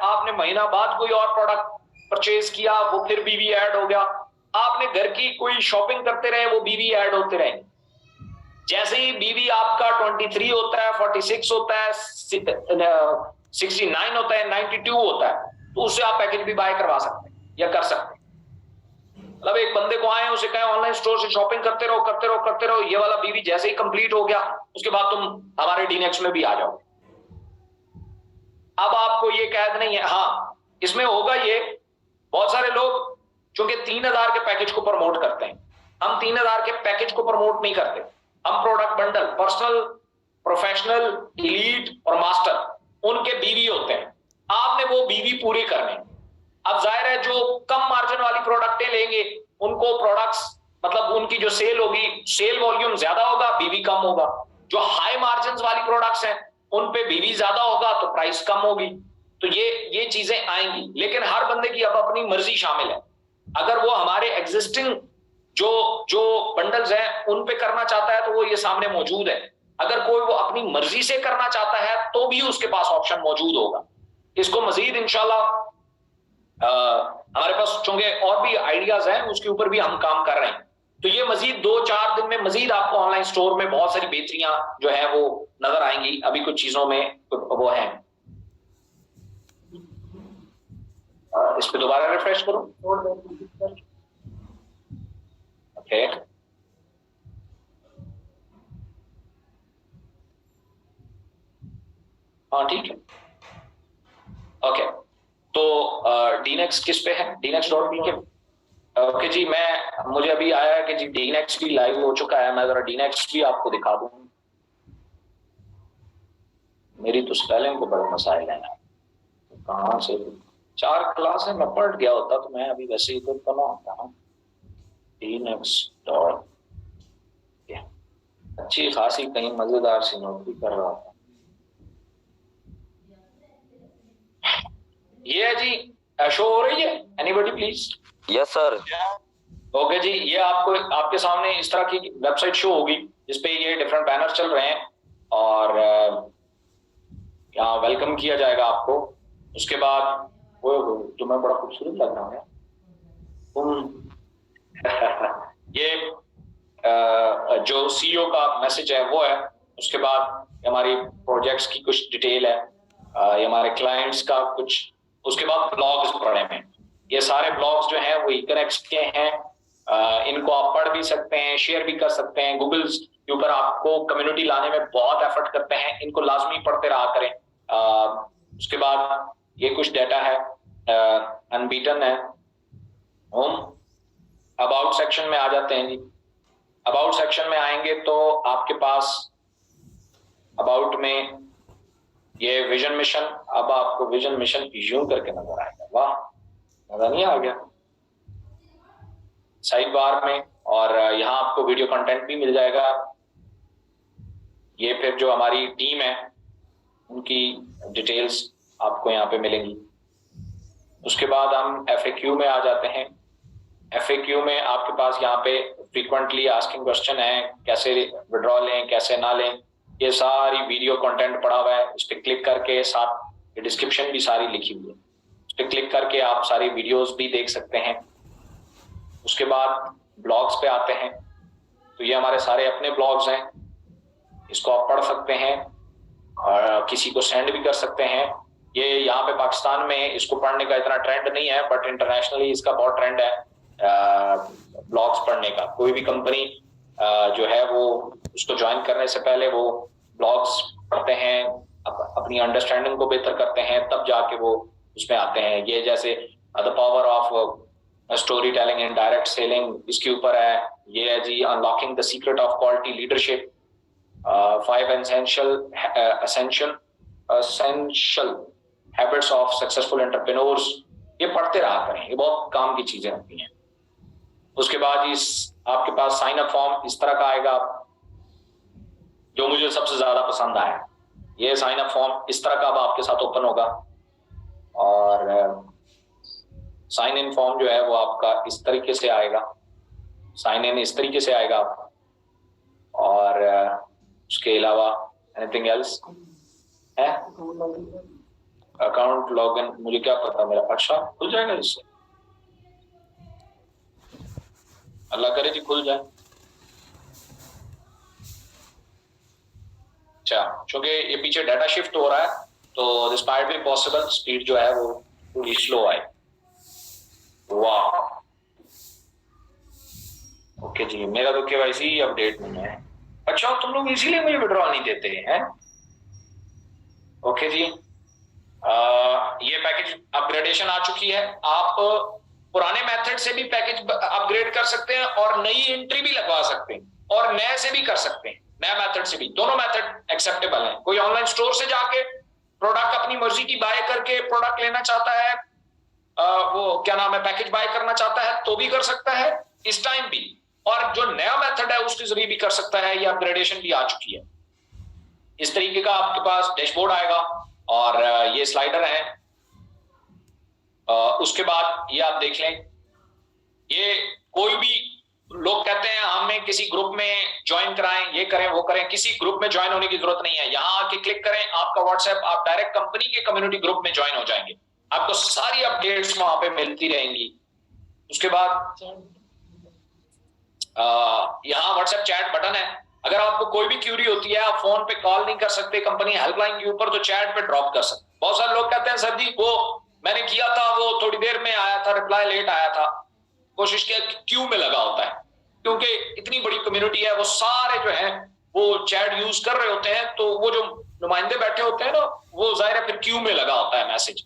आपने महीना बाद कोई और प्रोडक्ट परचेज किया, वो फिर बीवी ऐड हो गया, आपने घर की कोई शॉपिंग करते रहे, वो बीवी ऐड होते रहेंगे। जैसे ही बीवी आपका 23 होता है, 46 होता है, 69 होता है, 92 होता है, तो उससे आप पैकेज भी बाय करवा सकते हैं या कर सकते हैं। मतलब एक बंदे को आए, उसे कहे ऑनलाइन स्टोर से शॉपिंग करते रहो करते रहो करते रहो, ये वाला बीवी जैसे ही कंप्लीट हो गया, उसके बाद तुम हमारे डीनेक्स में भी आ जाओ। अब आपको ये कैद नहीं है। हाँ, इसमें होगा ये, बहुत सारे लोग चूंकि 3000 के पैकेज को प्रमोट करते हैं, हम 3000 के पैकेज को प्रमोट नहीं करते। हम product bundle, personal, professional, elite और मास्टर, उनके बीवी होते हैं। आपने वो बीवी पूरे करने। अब जाहिर है जो कम मार्जिन वाली प्रोडक्टें लेंगे, उनको प्रोडक्ट्स मतलब उनकी जो सेल होगी, सेल वॉल्यूम ज्यादा होगा, बीवी कम होगा। जो हाई मार्जिन वाली प्रोडक्ट्स हैं, उन पे बीवी ज्यादा होगा तो प्राइस कम होगी। तो ये चीजें आएंगी, लेकिन हर बंदे की अब अपनी मर्जी शामिल है। अगर वो हमारे एग्जिस्टिंग जो बंडल्स हैं उन पे करना चाहता है तो वो ये सामने मौजूद है। अगर कोई वो अपनी मर्जी से करना चाहता है तो भी उसके पास ऑप्शन मौजूद होगा। इसको मजीद इंशाल्लाह हमारे पास चूंकि और भी आइडियाज हैं, उसके ऊपर भी हम काम कर रहे हैं। तो ये मजीद 2-4 दिन में मजीद आपको ऑनलाइन स्टोर में बहुत सारी बेहतरियां जो है वो नजर आएंगी। अभी कुछ चीजों में वो है। इस पे दोबारा रिफ्रेश करो। ओके, हाँ ठीक है। ओके, तो डीनेक्स किस पे है? डीनेक्स.पी के। ओके जी, मुझे अभी आया है कि जी डीनेक्स भी लाइव हो चुका है। मैं जरा डीनेक्स भी आपको दिखा दूं। मेरी तो स्पेलिंग को बड़े मसाइल है ना, कहाँ से 4 क्लासें में पढ़ गया होता तो मैं अभी वैसे ही तो ना होता हूँ। डीनेक्स. अच्छी खासी कहीं मजेदार सी नौकरी कर रहा था। ये है जी, शो हो रही है? Anybody please? Yes sir. Okay जी, ये आपको आपके सामने इस तरह की वेबसाइट शो होगी जिसपे ये डिफरेंट बैनर चल रहे हैं और यहाँ वेलकम किया जाएगा आपको। उसके बाद वो तुम्हें बड़ा खूबसूरत लग रहा है तुम। ये जो सीईओ का मैसेज है वो है। उसके बाद हमारी प्रोजेक्ट्स की कुछ डिटेल है, ये हमारे क्लाइंट्स का कुछ। उसके बाद ब्लॉग्स पढ़े हैं। ये सारे ब्लॉग्स जो हैं वो इकनेक्ट के हैं। इनको आप पढ़ भी सकते हैं, शेयर भी कर सकते हैं। गूगल के ऊपर आपको कम्युनिटी लाने में बहुत एफर्ट करते हैं, इनको लाजमी पढ़ते रहा करें। उसके बाद ये कुछ डाटा है, अनबीटन है। होम अबाउट सेक्शन में आ जाते हैं जी। अबाउट सेक्शन में आएंगे तो आपके पास अबाउट में ये विजन मिशन। अब आपको विजन मिशन यूं करके नजर आएगा। वाह, नजर नहीं आ गया? साइड बार में, और यहाँ आपको वीडियो कंटेंट भी मिल जाएगा। ये फिर जो हमारी टीम है उनकी डिटेल्स आपको यहाँ पे मिलेंगी। उसके बाद हम FAQ में आ जाते हैं। FAQ में आपके पास यहाँ पे फ्रीक्वेंटली आस्किंग क्वेश्चन है, कैसे विड्रॉ लें कैसे ना लें, ये सारी वीडियो कंटेंट पड़ा हुआ है। इस पर क्लिक करके साथ डिस्क्रिप्शन भी सारी लिखी हुई है, उस पर क्लिक करके आप सारी वीडियोस भी देख सकते हैं। उसके बाद ब्लॉग्स पे आते हैं, तो ये हमारे सारे अपने ब्लॉग्स हैं। इसको आप पढ़ सकते हैं और किसी को सेंड भी कर सकते हैं। ये यहाँ पे पाकिस्तान में इसको पढ़ने का इतना ट्रेंड नहीं है, बट इंटरनेशनली इसका बहुत ट्रेंड है ब्लॉग्स पढ़ने का। कोई भी कंपनी जो है वो उसको ज्वाइन करने से पहले वो ब्लॉग्स पढ़ते हैं, अपनी अंडरस्टैंडिंग को बेहतर करते हैं, तब जाके वो उसमें आते हैं। ये जैसे the power of story telling and direct selling, इसके ऊपर है। ये है जी unlocking the secret of quality leadership, 5 essential habits of successful entrepreneurs. ये पढ़ते रहा करें, ये बहुत काम की चीजें होती हैं। उसके बाद इस आपके पास साइन अप फॉर्म इस तरह का आएगा, जो मुझे सबसे ज्यादा पसंद आया। ये साइन अप फॉर्म इस तरह का अब आपके साथ ओपन होगा, और साइन इन फॉर्म जो है वो आपका इस तरीके से आएगा। साइन इन इस तरीके से आएगा, और उसके अलावा एनीथिंग एल्स है? अकाउंट लॉगिन मुझे क्या पता, मेरा अच्छा खुल जाएगा इससे। अल्लाह करे जी खुल जाए। अच्छा, क्योंकि ये पीछे डाटा शिफ्ट हो रहा है तो this might be possible speed जो है वो थोड़ी स्लो आए। वाह, ओके जी, मेरा तो केवाईसी अपडेट नहीं है। अच्छा, तुम लोग इसीलिए मुझे विड्रॉल नहीं देते हैं? ओके जी, ये पैकेज अपग्रेडेशन आ चुकी है। आप पुराने मेथड से भी पैकेज अपग्रेड कर सकते हैं और नई एंट्री भी लगवा सकते हैं और नए से भी कर सकते हैं, नया मेथड से भी। दोनों मेथड एक्सेप्टेबल हैं। कोई ऑनलाइन स्टोर से जाके प्रोडक्ट अपनी मर्जी की बाय करके प्रोडक्ट लेना चाहता है, वो क्या नाम है, पैकेज बाय करना चाहता है तो भी कर सकता है इस टाइम भी, और जो नया मेथड है उसके जरिए भी कर सकता है। ये अपग्रेडेशन भी आ चुकी है। इस तरीके का आपके पास डैशबोर्ड आएगा और ये स्लाइडर है। उसके बाद ये आप देख लें, ये कोई भी लोग कहते हैं हमें किसी ग्रुप में ज्वाइन कराएं, ये करें वो करें, किसी ग्रुप में ज्वाइन होने की जरूरत नहीं है। यहां आके क्लिक करें, आपका व्हाट्सएप, आप डायरेक्ट कंपनी के कम्युनिटी ग्रुप में ज्वाइन हो जाएंगे। आपको सारी अपडेट्स वहां पे मिलती रहेंगी। उसके बाद यहाँ व्हाट्सएप चैट बटन है। अगर आपको कोई भी क्यूरी होती है, आप फोन पे कॉल नहीं कर सकते कंपनी हेल्पलाइन के ऊपर, तो चैट पे ड्रॉप कर सकते। बहुत सारे लोग कहते हैं सर जी वो मैंने किया था, वो थोड़ी देर में आया था, रिप्लाई लेट आया था। कोशिश किया, क्यू में लगा होता है, क्योंकि इतनी बड़ी कम्युनिटी है, वो सारे जो है वो चैट यूज कर रहे होते हैं, तो वो जो नुमाइंदे बैठे होते हैं ना, वो जाहिर है फिर क्यू में लगा होता है मैसेज,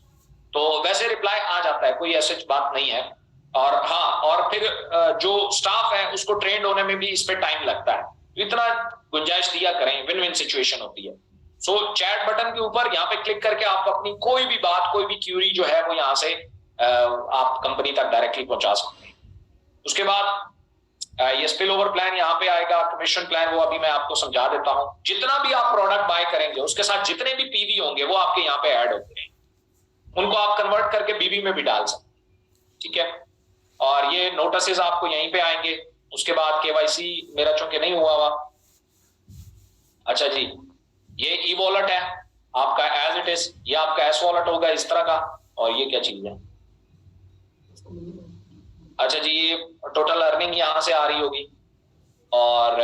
तो वैसे रिप्लाई आ जाता है, कोई ऐसी बात नहीं है। और हाँ, और फिर जो स्टाफ है उसको ट्रेंड होने में भी इस पे टाइम लगता है, तो इतना गुंजाइश दिया करें, विन विन सिचुएशन होती है। सो चैट बटन के ऊपर यहाँ पे क्लिक करके आप अपनी कोई भी बात, कोई भी क्यूरी जो है वो यहाँ से आप कंपनी तक डायरेक्टली पहुंचा सकते हैं। उसके बाद ये स्पिल ओवर प्लान यहाँ पे आएगा, कमीशन प्लान, वो अभी मैं आपको समझा देता हूँ। जितना भी आप प्रोडक्ट बाय करेंगे उसके साथ जितने भी पीवी होंगे वो आपके यहाँ पे ऐड होते हैं, उनको आप कन्वर्ट करके बीबी में भी डाल सकते हैं, ठीक है। और ये नोटिस आपको यहीं पे आएंगे। उसके बाद केवाईसी मेरा चूंकि नहीं हुआ हुआ, अच्छा जी, ये ई वॉलेट है आपका एज इट इज, ये आपका एस वॉलेट होगा इस तरह का। और ये क्या चीज है, अच्छा जी, ये टोटल अर्निंग यहां से आ रही होगी। और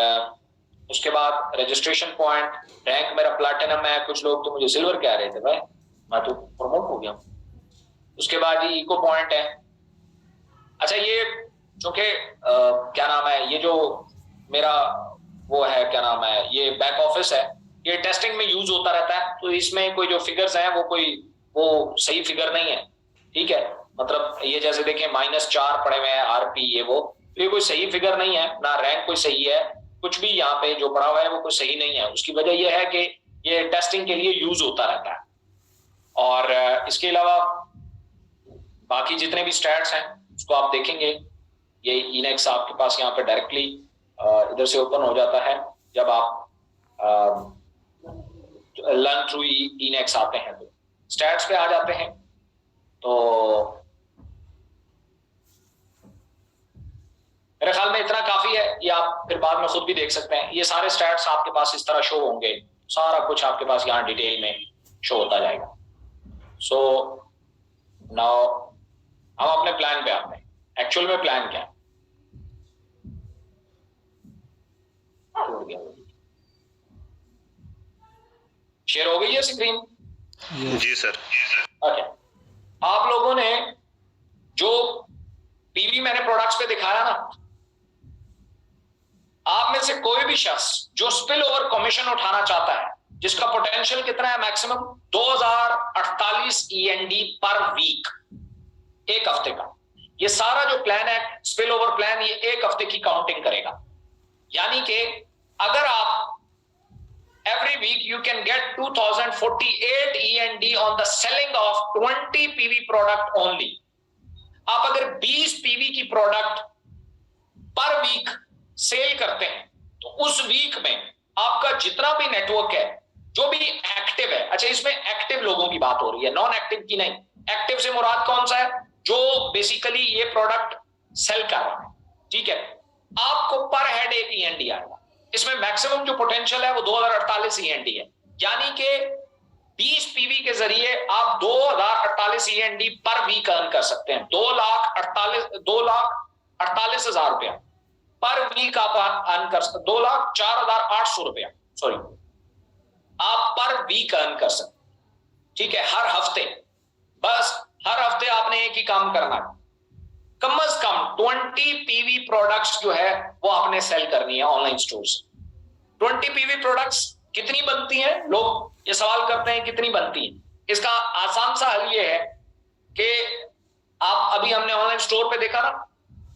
उसके बाद रजिस्ट्रेशन पॉइंट, रैंक मेरा प्लैटिनम है, कुछ लोग तो मुझे सिल्वर कह रहे थे, भाई मैं तो प्रमोट हो गया। उसके बाद ये इको पॉइंट है। अच्छा, ये चूंकि क्या नाम है, ये जो मेरा वो है, क्या नाम है, ये बैक ऑफिस है, ये टेस्टिंग में यूज होता रहता है, तो इसमें कोई जो फिगर्स हैं वो सही फिगर नहीं है, ठीक है। मतलब ये जैसे देखें -4 पड़े हुए हैं आरपी, ये वो, तो ये कोई सही फिगर नहीं है ना, रैंक कोई सही है, कुछ भी यहाँ पे जो पड़ा हुआ है वो कोई सही नहीं है। उसकी वजह यह है कि ये टेस्टिंग के लिए यूज होता रहता है। और इसके अलावा बाकी जितने भी स्टैट्स हैं उसको आप देखेंगे, ये इनेक्स आपके पास यहाँ पे डायरेक्टली इधर से ओपन हो जाता है जब आप लर्न थ्रू इनेक्स आते हैं, तो स्टैट्स पे आ जाते हैं। तो मेरे ख्याल में इतना काफी है, ये आप फिर बाद में खुद भी देख सकते हैं। ये सारे स्टैट्स आपके पास इस तरह शो होंगे, सारा कुछ आपके पास यहाँ डिटेल में शो होता जाएगा। सो नाउ हम अपने प्लान पे आते हैं। एक्चुअल में प्लान क्या है, शेयर हो गई है स्क्रीन? जी सर। ओके, आप लोगों ने जो पीवी मैंने प्रोडक्ट्स पे दिखाया ना, आप में से कोई भी शख्स जो स्पिल ओवर कमीशन उठाना चाहता है, जिसका पोटेंशियल कितना है, मैक्सिमम 2048 ईएनडी पर वीक, एक हफ्ते का। ये सारा जो प्लान है स्पिल ओवर प्लान, ये एक हफ्ते की काउंटिंग करेगा। यानी कि अगर आप every week you can get 2048 END on the selling of 20 PV product only. आप अगर 20 PV की प्रोडक्ट पर वीक सेल करते हैं तो उस वीक में आपका जितना भी नेटवर्क है, जो भी एक्टिव है, अच्छा इसमें एक्टिव लोगों की बात हो रही है, नॉन एक्टिव की नहीं। एक्टिव से मुराद कौन सा है, जो बेसिकली ये प्रोडक्ट सेल कर रहा है, ठीक है। आपको पर हेड एक END आएगा। इसमें मैक्सिमम जो पोटेंशियल है वो 2048 END है, यानी कि 20 पीवी के जरिए आप 2048 END पर वीक अर्न कर सकते हैं। 2,48,000 रुपया पर वीक आप अर्न कर सकते, 2,04,800 रुपया, सॉरी, आप पर वीक अर्न कर सकते, ठीक है, हर हफ्ते। बस हर हफ्ते आपने एक ही काम करना है, कम से कम 20 पीवी प्रोडक्ट्स जो है वो आपने सेल करनी है ऑनलाइन स्टोर से। 20 पीवी प्रोडक्ट्स कितनी बनती हैं, लोग ये सवाल करते हैं कितनी बनती हैं। इसका आसान सा हल ये है कि आप अभी हमने ऑनलाइन स्टोर पे देखा ना,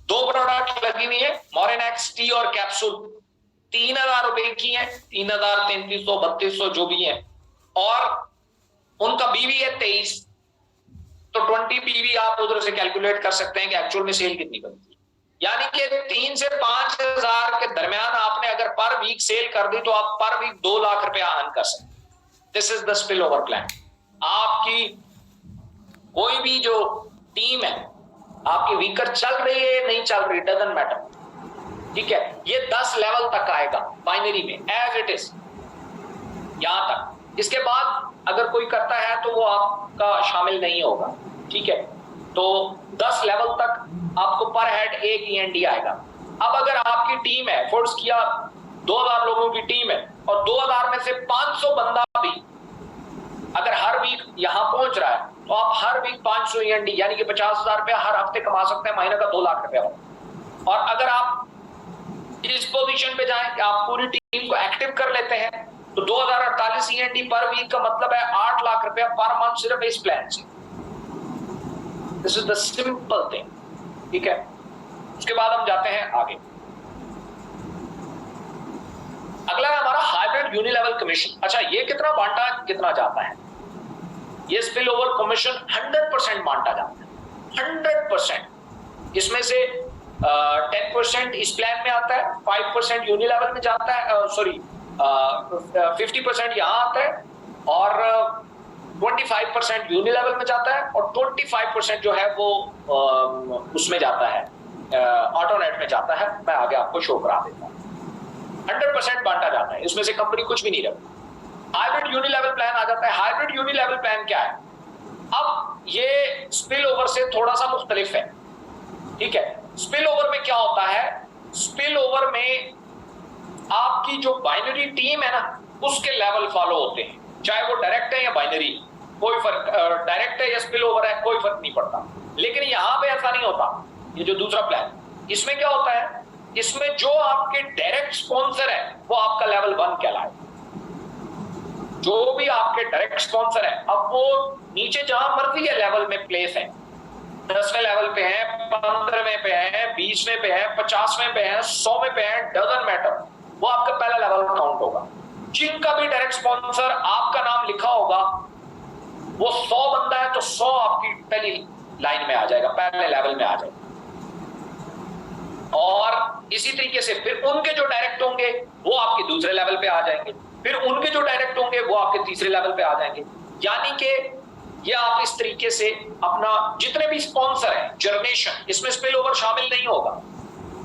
2 प्रोडक्ट लगी हुई है, मोरेनेक्स टी और कैप्सूल, 3,000 रुपए की है, 3,000, 3,300, 3,200 जो भी है, और उनका बीवी है 23, तो 20 पीवी आप उधर से कैलकुलेट कर सकते हैं कि एक्चुअल में सेल कितनी बनती है। यानी कि 3 से 5,000 के दरमियान आपने अगर पर वीक सेल कर दी तो आप पर वीक 2 लाख रुपया अर्न कर सकते हैं। This is the spill over plan. आपकी कोई भी जो टीम है, आपकी वीकर चल रही है नहीं चल रही, डजंट मैटर, ठीक है, ये 10 लेवल तक आएगा बाइनरी में एज इट इज, यहां तक। इसके बाद अगर कोई करता है तो वो आपका शामिल नहीं होगा, ठीक है। तो 10 लेवल तक आपको पर हेड एक END आएगा। अब अगर आपकी टीम है, फोर्स किया 2,000 लोगों की टीम है, और 2,000 में से 500 बंदा भी अगर हर वीक यहां पहुंच रहा है, तो आप हर वीक 500 END यानी कि 50,000 रुपया हर हफ्ते कमा सकते हैं, महीने का 2 लाख रुपया। और अगर आप इस पोजीशन पे जाएं कि आप पूरी टीम को एक्टिव कर लेते हैं, तो 2,048 END पर वीक का मतलब है 8 लाख रुपया पर मंथ सिर्फ इस प्लान से। This is the simple thing, ठीक है। उसके बाद हम जाते हैं आगे। अगला है हमारा हाइब्रिड यूनिलेवल कमीशन। अच्छा, ये कितना बांटा कितना जाता है? ये स्पिल ओवर कमीशन 100% बांटा जाता है, 100%। इसमें से 10% इस प्लान में आता है, 5% यूनिलेवल में जाता है, सॉरी 50% यहां आता है, और 25% यूनिलेवल में जाता है, और 25% जो है वो उसमें जाता है, ऑटोनेट में जाता है। मैं आगे आपको शो करा देता हूं। 100% बांटा जाता है, इसमें से कंपनी कुछ भी नहीं रखती। हाइब्रिड यूनिलेवल प्लान आ जाता है। हाइब्रिड यूनिलेवल प्लान क्या है? अब ये स्पिल ओवर से थोड़ा सा मुख्तलिफ है, ठीक है। स्पिल ओवर में क्या होता है? स्पिल ओवर में आपकी जो बाइनरी टीम है ना, उसके लेवल फॉलो होते हैं, चाहे वो डायरेक्ट है या बाइनरी, कोई फर्क, डायरेक्ट है या स्पिल ओवर है, कोई फर्क नहीं पड़ता। लेकिन यहां पे ऐसा नहीं होता। ये जो दूसरा प्लान, इसमें क्या होता है? इसमें जो आपके डायरेक्ट स्पॉन्सर है वो आपका लेवल 1 कहलाए। जो भी आपके डायरेक्ट स्पॉन्सर है, अब वो नीचे जहां मर्जी है लेवल में प्लेस है, 10वें लेवल पे है, 15वें पे है, 20वें पे है, 50वें पे है, 100वें पे है, डजंट मैटर, वो आपका पहला लेवल काउंट होगा। जिनका भी डायरेक्ट स्पॉन्सर आपका नाम लिखा होगा, वो 100 बंदा है तो 100 आपकी पहली लाइन में आ जाएगा, पहले लेवल में आ जाएगा। और इसी तरीके से फिर उनके जो डायरेक्ट होंगे वो आपके दूसरे लेवल पे आ जाएंगे, फिर उनके जो डायरेक्ट होंगे वो आपके तीसरे लेवल पे आ जाएंगे। यानी कि ये आप इस तरीके से अपना जितने भी स्पॉन्सर है, जर्नेशन, इसमें स्पिल ओवर शामिल नहीं होगा,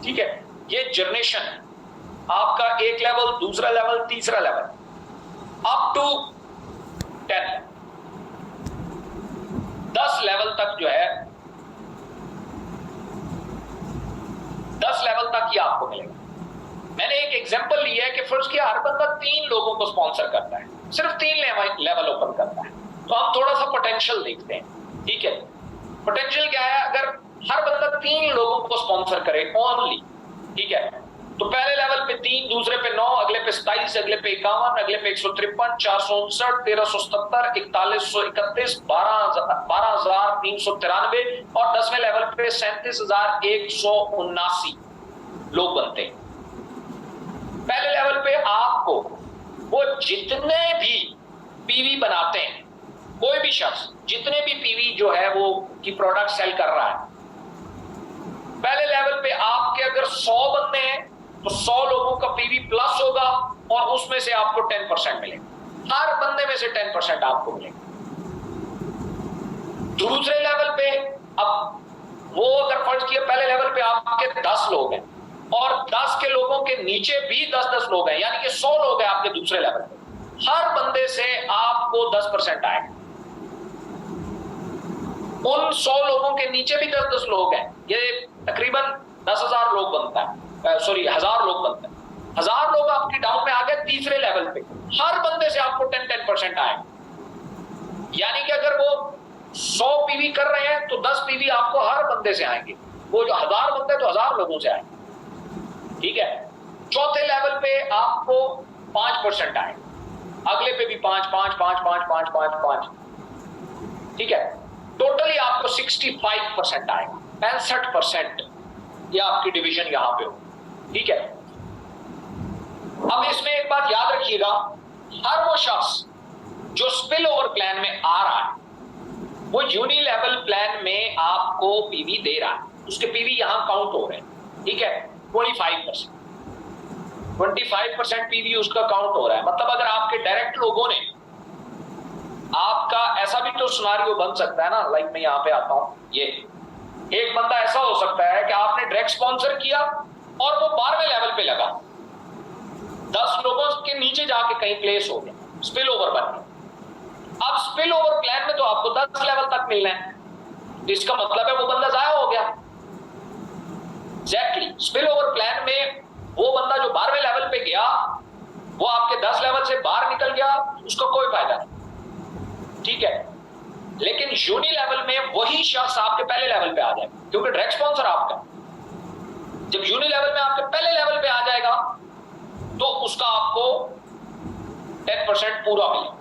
ठीक है। ये जर्नेशन है आपका, एक लेवल, दूसरा लेवल, तीसरा लेवल, अप टू 10 लेवल तक जो है, 10 लेवल तक ये आपको मिलेगा। मैंने एक एग्जांपल लिया है कि फर्ज किया हर बंदा 3 लोगों को स्पॉन्सर करता है, सिर्फ 3 लेवल ओपन करता है, तो हम थोड़ा सा पोटेंशियल देखते हैं, ठीक है। पोटेंशियल क्या है? अगर हर बंदा 3 लोगों को स्पॉन्सर करे ओनली, ठीक है, तो पहले लेवल पे 3, दूसरे पे 9, अगले पे 27, अगले पे 51, अगले पे 153, 459, 1370, 4131, 12,393, और 10वें लेवल पे 37,179 लोग बनते हैं। पहले लेवल पे आपको वो जितने भी पीवी बनाते हैं, कोई भी शख्स जितने भी पीवी जो है वो की प्रोडक्ट सेल कर रहा है, पहले लेवल पे आपके अगर 100 बंदे हैं तो 100 लोगों का पीवी प्लस होगा, और उसमें से आपको 10% मिलेगा, हर बंदे में से 10% आपको मिलेगा। दूसरे लेवल पे अब वो अगर फर्ज किया पहले लेवल पे आपके 10 लोग हैं, और 10 के लोगों के नीचे भी 10-10 लोग हैं, यानी कि 100 लोग हैं आपके दूसरे लेवल पे, हर बंदे से आपको 10% आएगा। उन 100 लोगों के नीचे भी 10-10 लोग हैं, ये तकरीबन 10,000 लोग बनता है। सॉरी 1000 लोग बनते हैं, 1000 लोग आपकी डाउन में आ गए तीसरे लेवल पे, हर बंदे से आपको 10% आएगा। यानी कि अगर वो 100 पीवी कर रहे हैं तो 10 पीवी आपको हर बंदे से आएंगे, वो जो 1000 बंदे तो 1000 लोगों से आएंगे। ठीक है, चौथे लेवल पे आपको 5% आएगा, अगले पे भी 5। ठीक है, टोटली आपको 65% आएगा, 65% ये आपकी डिवीजन यहां पे हो। ठीक है, अब इसमें एक बात याद रखिएगा, हर वो शख्स जो स्पिल ओवर प्लान में आ रहा है वो यूनि लेवल प्लान में आपको पीवी दे रहा है, उसके पीवी यहां काउंट हो रहे हैं। ठीक है, 25% पीवी उसका काउंट हो रहा है। मतलब अगर आपके डायरेक्ट लोगों ने आपका, ऐसा भी तो सिनेरियो बन सकता है ना, लाइक मैं यहां पे आता हूं, ये एक बंदा ऐसा हो सकता है कि आपने डायरेक्ट स्पॉन्सर किया और वो 12वें लेवल पे लगा, 10 लोगों के नीचे जाके कहीं प्लेस हो गया, स्पिल ओवर बन गया। अब स्पिल ओवर प्लान में तो आपको 10 लेवल तक मिलना है, इसका मतलब है वो बंदा जाया हो गया। एग्जैक्टली, स्पिल ओवर प्लान में वो बंदा जो 12वें लेवल पे गया वो आपके 10 लेवल से बाहर निकल गया, उसका कोई फायदा नहीं। ठीक है, लेकिन यूनि लेवल में वही शख्स आपके पहले लेवल पे आ जाएगा, क्योंकि डायरेक्ट स्पॉन्सर आपका। जब यूनि लेवल में आपके पहले लेवल पे आ जाएगा तो उसका आपको 10% पूरा मिलेगा।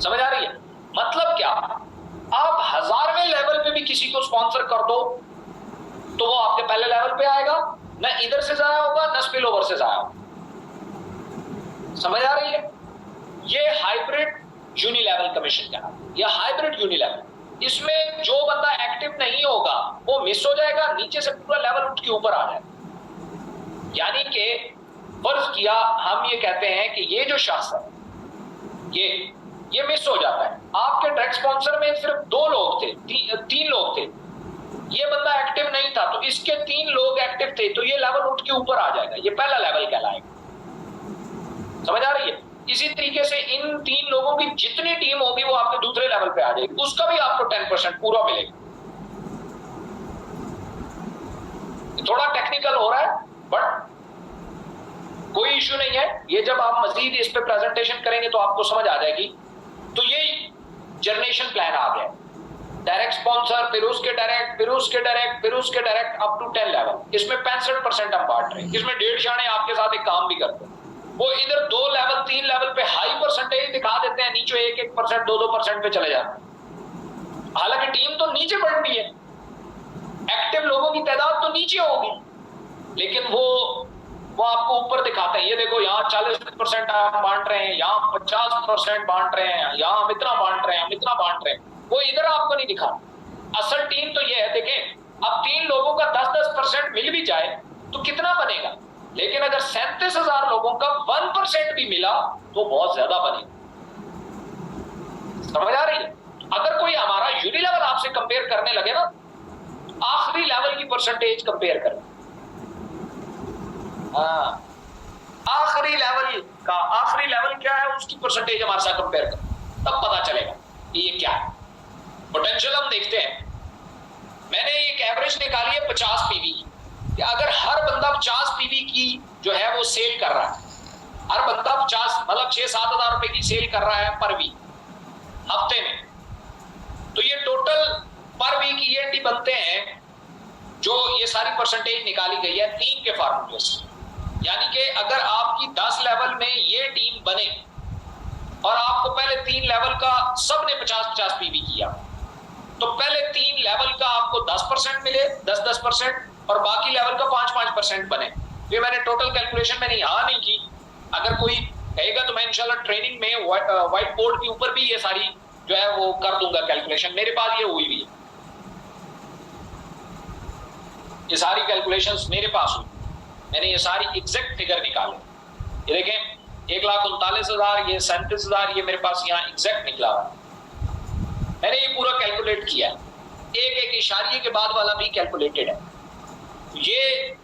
समझ आ रही है? मतलब क्या, आप 1000वें लेवल पे भी किसी को स्पॉन्सर कर दो तो वो आपके पहले लेवल पे आएगा, न इधर से जाया होगा न स्पिल ओवर से जाया होगा। समझ आ रही है? ये हाइब्रिड यूनि लेवल कमीशन का, या हाइब्रिड यूनि लेवल, इसमें जो बंदा एक्टिव नहीं होगा वो मिस हो जाएगा, नीचे से पूरा लेवल उठ के ऊपर आ जाएगा। यानी कि फर्ज किया हम ये कहते हैं कि ये जो शख्स है ये मिस हो जाता है, आपके डायरेक्ट स्पॉन्सर में सिर्फ 2 लोग थे, 3 लोग थे, ये बंदा एक्टिव नहीं था तो इसके 3 लोग एक्टिव थे, तो ये लेवल उठ के ऊपर आ जाएगा, ये पहला लेवल कहलाएगा। समझ आ रही है? इसी तरीके से इन 3 लोगों की जितनी टीम होगी वो आपके दूसरे लेवल पे आ जाएगी, उसका भी आपको 10% पूरा मिलेगा। थोड़ा टेक्निकल हो रहा है बट कोई इश्यू नहीं है, ये जब आप मजीद इस पे प्रेजेंटेशन करेंगे तो आपको समझ आ जाएगी। तो ये जनरेशन प्लान आ गया, डायरेक्ट स्पॉन्सर, फिर उसके डायरेक्ट, फिर उसके डायरेक्ट, फिर उसके डायरेक्ट, अप टू 10 लेवल। इसमें 65% हम बांट रहे हैं, इसमें 1.5 शाणे आपके साथ एक काम भी करते हैं। वो इधर 2 लेवल 3 लेवल पे हाई परसेंटेज दिखा देते हैं, नीचे 1% 2% पे चले जाते हैं। हालांकि टीम तो नीचे बढ़नी है, एक्टिव लोगों की तादाद तो नीचे होगी, लेकिन वो आपको ऊपर दिखाते हैं, ये देखो यहाँ 40% हम बांट रहे हैं, यहाँ 50% बांट रहे हैं, यहाँ हम इतना बांट रहे हैं, हम इतना बांट रहे हैं, वो इधर आपको नहीं दिखा। असल टीम तो ये है, देखें अब 3 लोगों का 10% मिल भी जाए तो कितना बनेगा, लेकिन अगर 37,000 लोगों का 1% भी मिला तो बहुत ज्यादा बनेगा। समझ आ रही है? अगर कोई हमारा यूनि लेवल आपसे कंपेयर करने लगे ना, आखिरी लेवल की परसेंटेज कंपेयर करें, आखिरी लेवल क्या है उसकी परसेंटेज हमारे साथ कंपेयर करें, तब पता चलेगा कि ये क्या है। पोटेंशियल हम देखते हैं, मैंने एक एवरेज निकाली है 50 पीवी की, कि अगर हर बंदा 50 पीवी की जो है वो सेल कर रहा है, हर बंदा 50 मतलब 6-7 हजार रुपए की सेल कर रहा है पर वीक हफ्ते में, तो ये टोटल पर वीक ईएनडी बनते हैं, जो ये सारी परसेंटेज निकाली गई है 3 के फार्मूले से। यानी कि अगर आपकी 10 लेवल में ये टीम बने और आपको पहले 3 लेवल का सबने 50-50 पीवी किया, तो पहले 3 लेवल का आपको 10% मिले, 10% और बाकी लेवल का 5-5% बने। ये मैंने टोटल कैलकुलेशन मैंने यहाँ नहीं की, अगर कोई कहेगा तो मैं इंशाल्लाह ट्रेनिंग में व्हाइट बोर्ड के ऊपर भी ये सारी जो है वो कर दूंगा कैलकुलेशन, मेरे पास ये हुई भी है, ये सारी कैलकुलेशंस मेरे पास हुई, मैंने ये सारी एग्जैक्ट फिगर निकाले। ये देखें 1,39,000, ये 37,000, ये मेरे पास यहाँ एग्जैक्ट निकला हुआ है, मैंने ये पूरा कैलकुलेट किया है, एक इशारिये के बाद वाला भी कैलकुलेटेड है। ये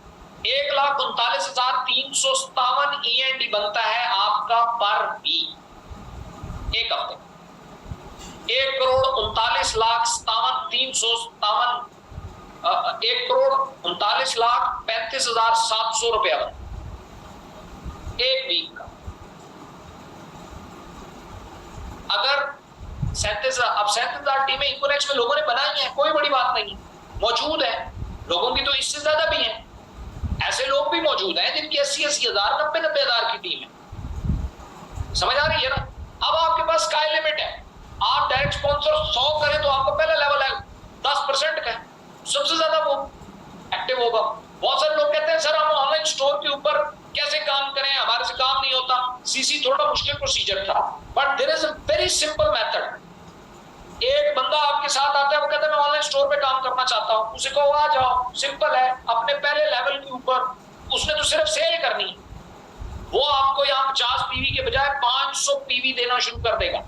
1,39,357 ईएनडी बनता है आपका पर वीक एक हफ्ते। 1,39,57,357 1,39,35,700 रुपया बना एक वीक का। अगर 37,000 टीमें इकोनेक्स में लोगों ने बनाई है, कोई बड़ी बात नहीं, मौजूद है, लोगों की तो इससे ज्यादा भी है, ऐसे लोग भी मौजूद हैं जिनकी 80,000 90,000 की टीम है। समझ आ रही है ना? अब आपके पास स्काई लिमिट है, आप डायरेक्ट स्पॉन्सर 100 करें तो आपका पहला लेवल है 10% का, सबसे ज्यादा वो एक्टिव होगा। बहुत सारे लोग कहते हैं सर हम ऑनलाइन स्टोर के ऊपर कैसे काम करें, हमारे से काम नहीं होता, सीसी थोड़ा मुश्किल प्रोसीजर था, but there is a very simple method. एक बंदा आपके साथ आता है, वो कहता है मैं ऑनलाइन स्टोर पे काम करना चाहता हूं, उसे कहो आ जाओ, सिंपल है, अपने पहले लेवल के ऊपर उसने तो सिर्फ सेल करनी है, वो आपको यहाँ 50 पीवी के बजाय 500 पीवी देना शुरू कर देगा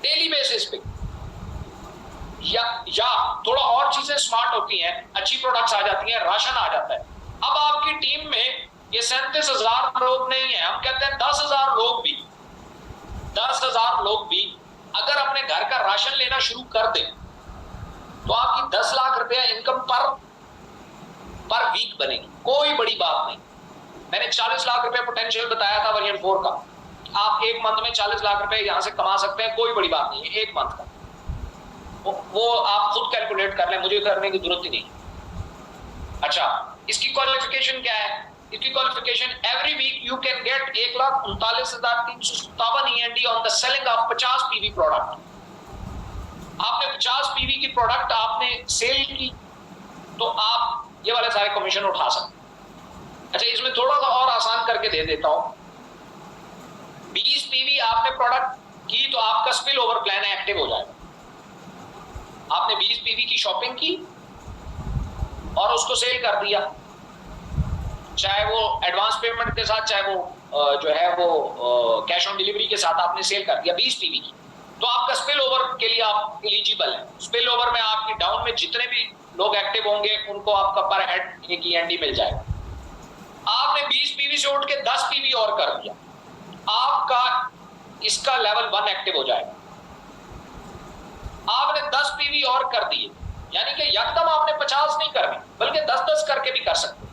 डेली बेसिस पे। या थोड़ा और चीजें स्मार्ट होती हैं, अच्छी प्रोडक्ट्स आ जाती हैं, राशन आ जाता है। अब आपकी टीम में ये 37,000 लोग नहीं है, हम कहते हैं 10,000 लोग भी, 10,000 लोग भी अगर अपने घर का राशन लेना शुरू कर दे तो आपकी 10 लाख रुपया इनकम पर वीक बनेगी, कोई बड़ी बात नहीं। मैंने 40 लाख रुपया पोटेंशियल बताया था वर्जन 4 का, आप एक मंथ में 40 लाख रुपए यहां से कमा सकते हैं, कोई बड़ी बात नहीं है एक मंथ का, वो आप खुद कैलकुलेट कर लें, मुझे करने की जरूरत ही नहीं। अच्छा, इसकी क्वालिफिकेशन क्या है? इसकी qualification every week you can get 1,39,357 END on the selling of 50 PV product. आपने 50 पीवी की प्रोडक्ट आपने सेल की तो आप ये वाले सारे कमीशन उठा सकते हैं। अच्छा, इसमें थोड़ा सा और आसान करके दे देता हूं, 20 पीवी आपने प्रोडक्ट की तो आपका स्पिल ओवर प्लान एक्टिव हो जाएगा। आपने 20 पीवी की शॉपिंग की और उसको सेल कर दिया, चाहे वो एडवांस पेमेंट के साथ, चाहे वो जो है वो कैश ऑन डिलीवरी के साथ आपने सेल कर दिया 20 पीवी की, तो आपका स्पिल ओवर के लिए आप एलिजिबल है। स्पिल ओवर में आपकी डाउन में जितने भी लोग एक्टिव होंगे उनको आपका पर हेड एक END मिल जाएगा। आपने 20 पीवी से उठ के 10 पीवी और कर दिया, आपका इसका लेवल 1 एक्टिव हो जाएगा। आपने 10 पीवी और कर दिए, यानी कि यकदम आपने 50 नहीं करनी, बल्कि 10-10 करके भी कर सकते।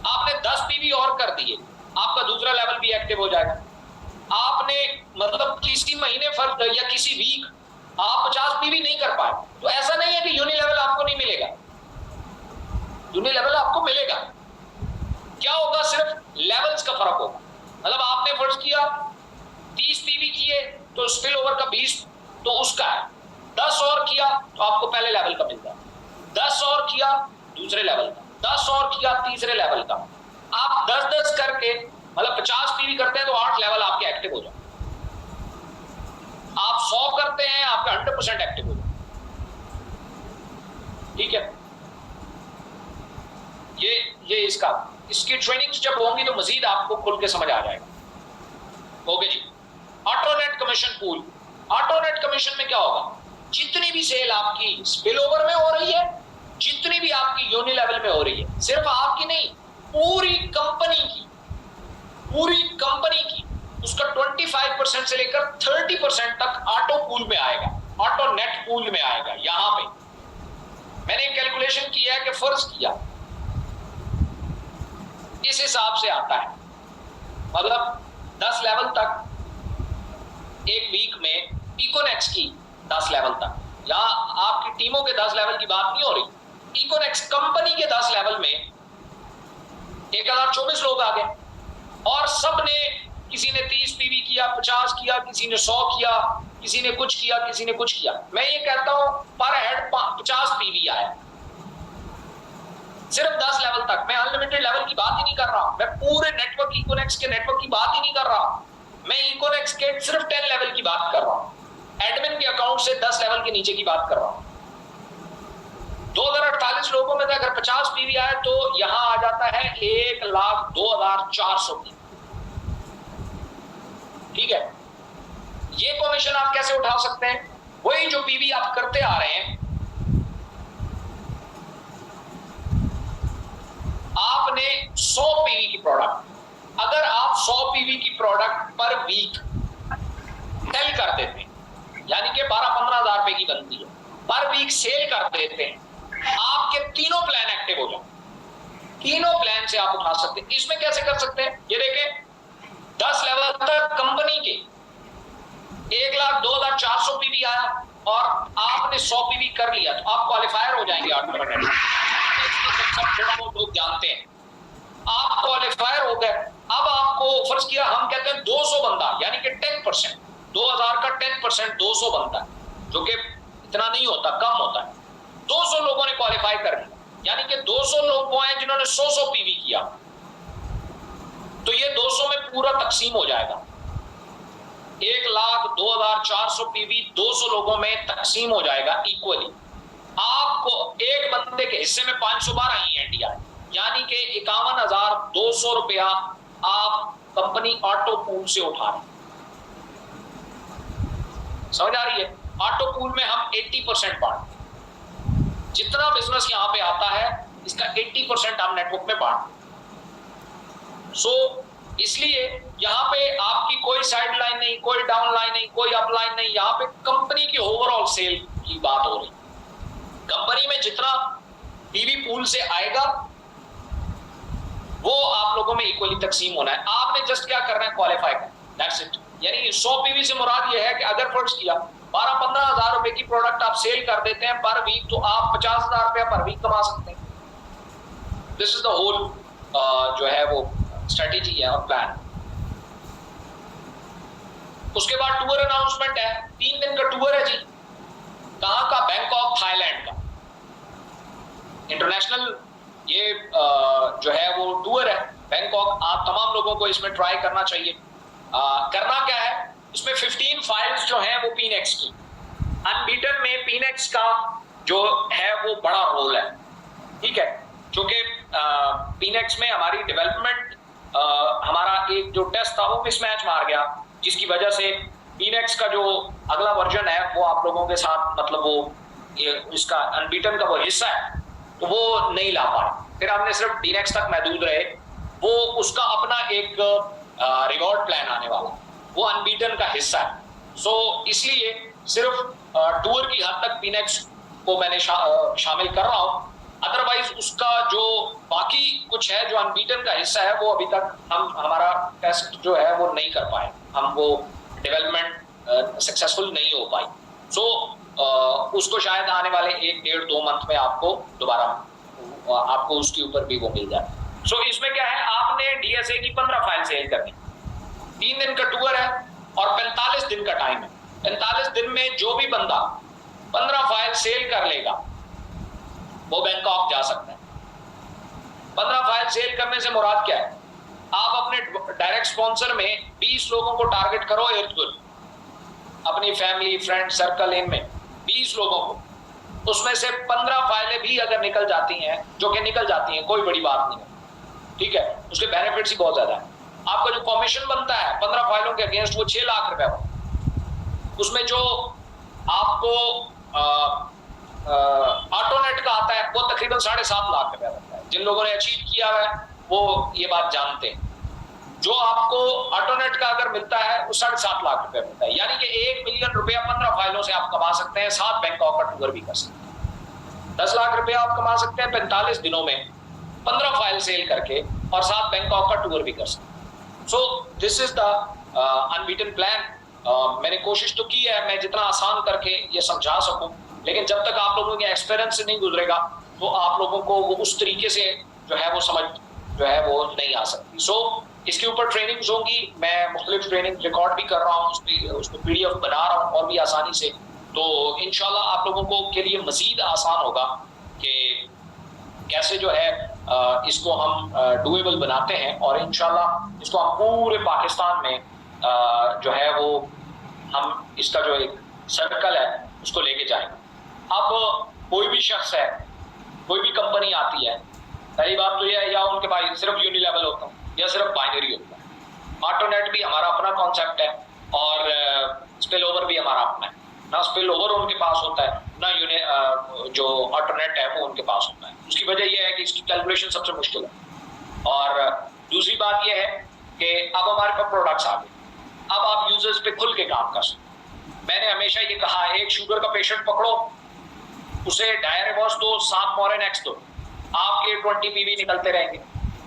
आपने 10 पीवी और कर दिए, आपका दूसरा लेवल भी एक्टिव हो जाएगा। आपने मतलब किसी महीने फर्क या किसी वीक आप 50 पीवी नहीं कर पाए तो ऐसा नहीं है कि यूनि लेवल आपको नहीं मिलेगा, यूनि लेवल आपको मिलेगा। क्या होगा? सिर्फ लेवल्स का फर्क होगा। मतलब आपने फर्ज किया 30 पीवी किए तो स्पिल ओवर का 20 तो उसका है, 10 और किया तो आपको पहले लेवल का मिलता है, 10 और किया दूसरे लेवल का, 10 और किया तीसरे लेवल का। आप 10-10 करके मतलब 50 पीवी करते हैं तो 8 लेवल आपके एक्टिव हो जाए। आप 100 करते हैं आपका 100% एक्टिव हो जाए। ठीक है, ये इसकी ट्रेनिंग्स जब होंगी तो मजीद आपको खुल के समझ आ जाएगा। ओके जी, ऑटोनेट कमीशन पूल। ऑटोनेट कमीशन में क्या होगा? जितनी भी सेल आपकी स्पिल ओवर में हो रही है, जितनी भी आपकी यूनि लेवल में हो रही है, सिर्फ आपकी नहीं पूरी कंपनी की उसका 25% से लेकर 30% तक ऑटो पूल में आएगा, ऑटो नेट पूल में आएगा। यहां पे मैंने कैलकुलेशन किया है कि फर्ज किया इस हिसाब से आता है, मतलब 10 लेवल तक एक वीक में इकोनेक्स की 10 लेवल तक, यहां आपकी टीमों के 10 लेवल की बात नहीं हो रही, इकोनेक्स कंपनी के 10 लेवल में 1024 लोग आ गए और सब ने, किसी ने 30 पीवी किया, 50 किया, किसी ने 100 किया, किसी ने कुछ किया, किसी ने कुछ किया। मैं ये कहता हूं पर हेड 50 पीवी आया सिर्फ 10 लेवल तक। मैं अनलिमिटेड लेवल की बात ही नहीं कर रहा, मैं पूरे नेटवर्क इकोनेक्स के नेटवर्क की बात ही नहीं कर रहा, मैं इकोनेक्स के सिर्फ 10 लेवल की बात कर रहा हूं, एडमिन के अकाउंट से 10 लेवल के नीचे की बात कर रहा हूं। 2048 लोगों में अगर 50 पीवी आए तो यहां आ जाता है 1,02,400 की। ठीक है, ये कमीशन आप कैसे उठा सकते हैं? वही जो पीवी आप करते आ रहे हैं, आपने 100 पीवी की प्रोडक्ट, अगर आप 100 पीवी की प्रोडक्ट पर वीक सेल कर देते हैं, यानी कि 12-15 हजार रुपए की बनती है, पर वीक सेल कर देते हैं, आपके तीनों प्लान एक्टिव हो जाए, तीनों प्लान से आप उठा सकते हैं। इसमें कैसे कर सकते हैं, ये देखें 10 लेवल तक कंपनी के 1,02,400 पीवी आया और आपने 100 पीवी कर लिया तो आप क्वालिफायर हो जाएंगे ऑटोमेटिकली। थोड़ा बहुत लोग जानते हैं, आप क्वालिफायर हो गए। अब आपको फर्ज किया, हम कहते हैं 200 बंदा, यानी कि 10%, 2000 का 10% 200 बनता है, जो कि इतना नहीं होता, कम होता है। 200 लोगों ने क्वालिफाई कर लिया, यानी कि 200 लोग वो हैं जिन्होंने 100 पीवी किया, तो ये 200 में पूरा तकसीम हो जाएगा। 1,02,400 पीवी 200 लोगों में तकसीम हो जाएगा इक्वली। आपको एक बंदे के हिस्से में 500 बार आई है एनडीआर, यानी कि 51,200 रुपया आप कंपनी ऑटो पूल से उठा रहे हैं। समझ आ रही है? ऑटो पूल में हम 80% बांटते हैं, जितना बिजनेस यहां पे आता है इसका 80% हम नेटवर्क में बांटते हैं। सो इसलिए यहां पे आपकी कोई साइड लाइन नहीं, कोई डाउन लाइन नहीं, कोई अप लाइन नहीं, यहां पे कंपनी की ओवरऑल सेल की बात हो रही। कंपनी में जितना पीवी पूल से आएगा वो आप लोगों में इक्वली तकसीम होना है। आपने जस्ट क्या करना है, क्वालिफाई करना, दैट्स इट। यानी 100 पीवी से मुराद ये है कि अगर फर्ज किया 12-15 हजार रुपए की प्रोडक्ट आप सेल कर देते हैं पर वीक, तो आप 50,000 रुपया पर वीक कमा सकते हैं। दिस इज द होल जो है वो स्ट्रेटेजी है और प्लान। उसके बाद टूर अनाउंसमेंट है, 3 दिन का टूर है जी। कहां का? बैंकॉक, थाईलैंड का इंटरनेशनल ये जो है वो टूर है बैंकॉक। आप तमाम लोगों को इसमें ट्राई करना चाहिए। करना क्या है, इसमें 15 फाइल्स जो हैं वो पीनेक्स की, अनबीटन में पीनेक्स का जो है वो बड़ा रोल है, ठीक है। क्योंकि पीनेक्स में हमारी डेवलपमेंट, हमारा एक जो टेस्ट था वो मिसमैच मार गया, जिसकी वजह से पीनेक्स का जो अगला वर्जन है वो आप लोगों के साथ, मतलब वो इसका अनबीटन का वो हिस्सा है तो वो नहीं ला पाए। फिर हमने सिर्फ डीनेक्स तक महदूद रहे। वो उसका अपना एक रिवॉर्ड प्लान आने वाला, वो अनबीटन का हिस्सा है। सो इसलिए सिर्फ टूर की हद तक पीनेक्स को मैंने शामिल कर रहा हूं। अदरवाइज उसका जो बाकी कुछ है जो अनबीटन का हिस्सा है वो अभी तक हमारा टेस्ट जो है वो नहीं कर पाए, हम वो डेवलपमेंट सक्सेसफुल नहीं हो पाई। सो उसको शायद आने वाले 1-1.5-2 मंथ में आपको दोबारा आपको उसके ऊपर भी वो मिल जाए। सो इसमें क्या है, आपने डीएसए की 15 फाइल सेल करनी, 3 दिन का टूर है और 45 दिन का टाइम है। 45 दिन में जो भी बंदा 15 फाइल सेल कर लेगा वो बैंकॉक जा सकता है। 15 फाइल सेल करने से मुराद क्या है, आप अपने डायरेक्ट स्पॉन्सर में 20 लोगों को टारगेट करो, अपनी फैमिली फ्रेंड सर्कल इनमें 20 लोगों को, उसमें से 15 फाइलें भी अगर निकल जाती हैं, जो कि निकल जाती हैं, कोई बड़ी बात नहीं है, ठीक है, उसके बेनिफिट्स ही बहुत ज्यादा है। आपका जो कमीशन बनता है 15 फाइलों के अगेंस्ट वो 6 लाख रुपए हो। उसमें जो आपको ऑटोनेट का आता है वो तकरीबन 7.5 लाख रुपया बनता है। जिन लोगों ने अचीव किया है वो ये बात जानते हैं। जो आपको ऑटोनेट का अगर मिलता है वो 7.5 लाख रुपया मिलता है, यानी कि 1 मिलियन रुपया 15 फाइलों से आप कमा सकते हैं। 7 बैंकॉक का टूर भी कर सकते हैं। 10 लाख रुपया आप कमा सकते हैं 45 दिनों में 15 फाइल सेल करके, और 7 बैंकॉक का टूर भी कर सकते हैं। So this is the unbeaten plan. मैंने कोशिश तो की है मैं जितना आसान करके ये समझा सकूं, लेकिन जब तक आप लोगों के एक्सपीरियंस से नहीं गुजरेगा तो आप लोगों को वो उस तरीके से जो है वो समझ जो है वो नहीं आ सकती। सो इसके ऊपर ट्रेनिंग्स होंगी, मैं मुख्तलिफ ट्रेनिंग रिकॉर्ड भी कर रहा हूँ, उसमें पीडीएफ बना रहा हूँ और भी आसानी से। तो इंशाल्लाह आप लोगों को के लिए मजीद आसान होगा कि कैसे जो है इसको हम डुएबल बनाते हैं, और इंशाल्लाह इसको हम पूरे पाकिस्तान में जो है वो हम इसका जो एक सर्कल है उसको लेके जाएंगे। अब कोई भी शख्स है, कोई भी कंपनी आती है, पहली बात तो यह है या उनके पास सिर्फ यूनिलेवल होता है या सिर्फ बाइनरी होता है। ऑटोनेट भी हमारा अपना कॉन्सेप्ट है और स्पिल ओवर भी हमारा अपना है। ना स्पिल ओवर उनके पास होता है, ना जो ऑटोनेट है वो उनके पास होता है। उसकी वजह यह है कि इसकी कैलकुलेशन सबसे मुश्किल है। और दूसरी बात यह है कि अब हमारे पास प्रोडक्ट्स आ गए, अब आप यूजर्स पे खुल के काम कर सकते। मैंने हमेशा ये कहा, एक शुगर का पेशेंट पकड़ो, उसे डायरेबॉस दो, 7 मॉरन एक्स दो, आपके 20 पीवी निकलते रहेंगे,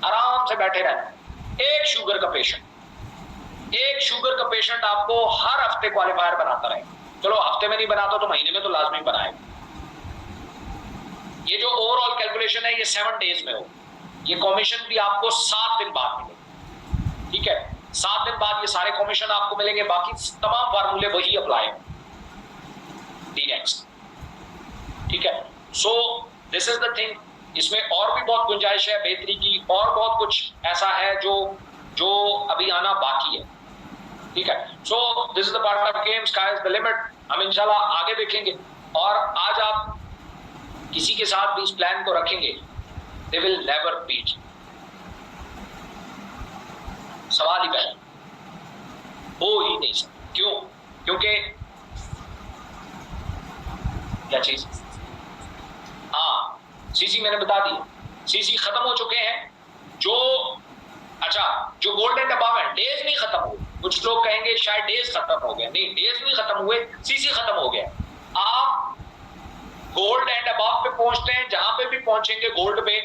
आराम से बैठे रहना। एक शुगर का पेशेंट आपको हर हफ्ते क्वालिफायर बनाता रहेगा। चलो हफ्ते में नहीं बनाता तो महीने में तो लाजमी बनाएगा। ये जो ओवरऑल कैलकुलेशन है ये 7 डेज में हो। ये कमीशन भी आपको 7 दिन बाद मिलेगा, ठीक है। 7 दिन बाद ये सारे कमीशन आपको मिलेंगे, बाकी तमाम फार्मूले वही अप्लाई होंगे नेक्स्ट, ठीक है। So this is the thing. इसमें और भी बहुत गुंजाइश है बेहतरी की, और बहुत कुछ ऐसा है जो अभी आना बाकी है, ठीक है। So this is the part of game, sky is the limit. हम इंशाल्लाह आगे देखेंगे। और आज आप किसी के साथ भी इस प्लान को रखेंगे, दे विल नेवर बीट। सवाल ही पहले हो ही नहीं सकता। क्यों? क्योंकि क्या चीज? हाँ, सीसी मैंने बता दी, सीसी खत्म हो चुके हैं। जो गोल्ड एंड अबव है, डेज नहीं खत्म हुए। कुछ लोग कहेंगे शायद डेज खत्म हो गए, नहीं, डेज नहीं खत्म हुए, सीसी खत्म हो गया। आप गोल्ड एंड अबव पे पहुंचते हैं, जहां पे भी पहुंचेंगे गोल्ड पे,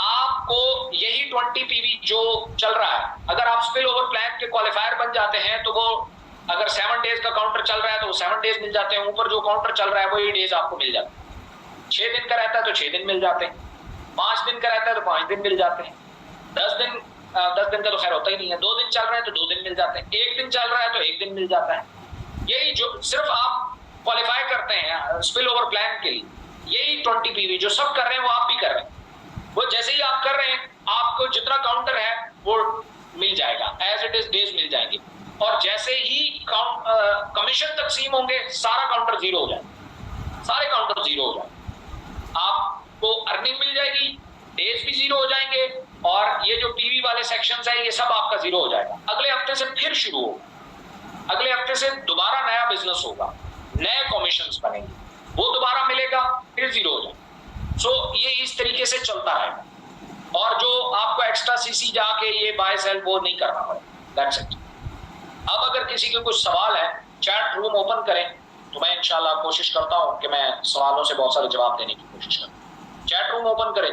आपको यही 20 पीवी जो चल रहा है, अगर आप स्पिल ओवर प्लान के क्वालिफायर बन जाते हैं तो वो, अगर 7 डेज का काउंटर चल रहा है तो वो 7 डेज मिल जाते हैं। ऊपर जो काउंटर चल रहा है वही डेज आपको मिल जाते हैं। 6 दिन का रहता है तो 6 दिन मिल जाते हैं, 5 दिन का रहता है तो 5 दिन मिल जाते हैं, 10 दिन का तो खैर होता ही नहीं है, 2 दिन चल रहा है तो 2 दिन मिल जाते हैं, 1 दिन चल रहा है तो 1 दिन मिल जाता है। यही जो सिर्फ आप क्वालिफाई करते हैं स्पिल ओवर प्लान के लिए, यही 20 पीवी जो सब कर रहे हैं वो आप भी कर रहे हैं। वो जैसे ही आप कर रहे हैं, आपको जितना काउंटर है वो मिल जाएगा, एज इट इज डेज मिल जाएंगे। और जैसे ही कमीशन तकसीम होंगे, सारा काउंटर जीरो हो जाएगा, सारे काउंटर जीरो हो जाएंगे। आपको अर्निंग मिल जाएगी, डेज भी जीरो हो जाएंगे, और ये जो पीवी वाले सेक्शंस है ये सब आपका जीरो हो जाएगा। अगले हफ्ते से फिर शुरू होगा, अगले हफ्ते से दोबारा नया बिजनेस होगा, नए कमीशंस बनेंगे, वो दोबारा मिलेगा, फिर जीरो हो जाएगा। सो ये इस तरीके से चलता रहेगा। और जो आपको एक्स्ट्रा सीसी जाके ये बाय सेल वो नहीं करना पड़ेगा। That's it. अब अगर किसी के कुछ सवाल है, चैट रूम ओपन करें, तो मैं इंशाल्लाह कोशिश करता हूं कि मैं सवालों से बहुत सारे जवाब देने की कोशिश करूं। चैट रूम ओपन करें।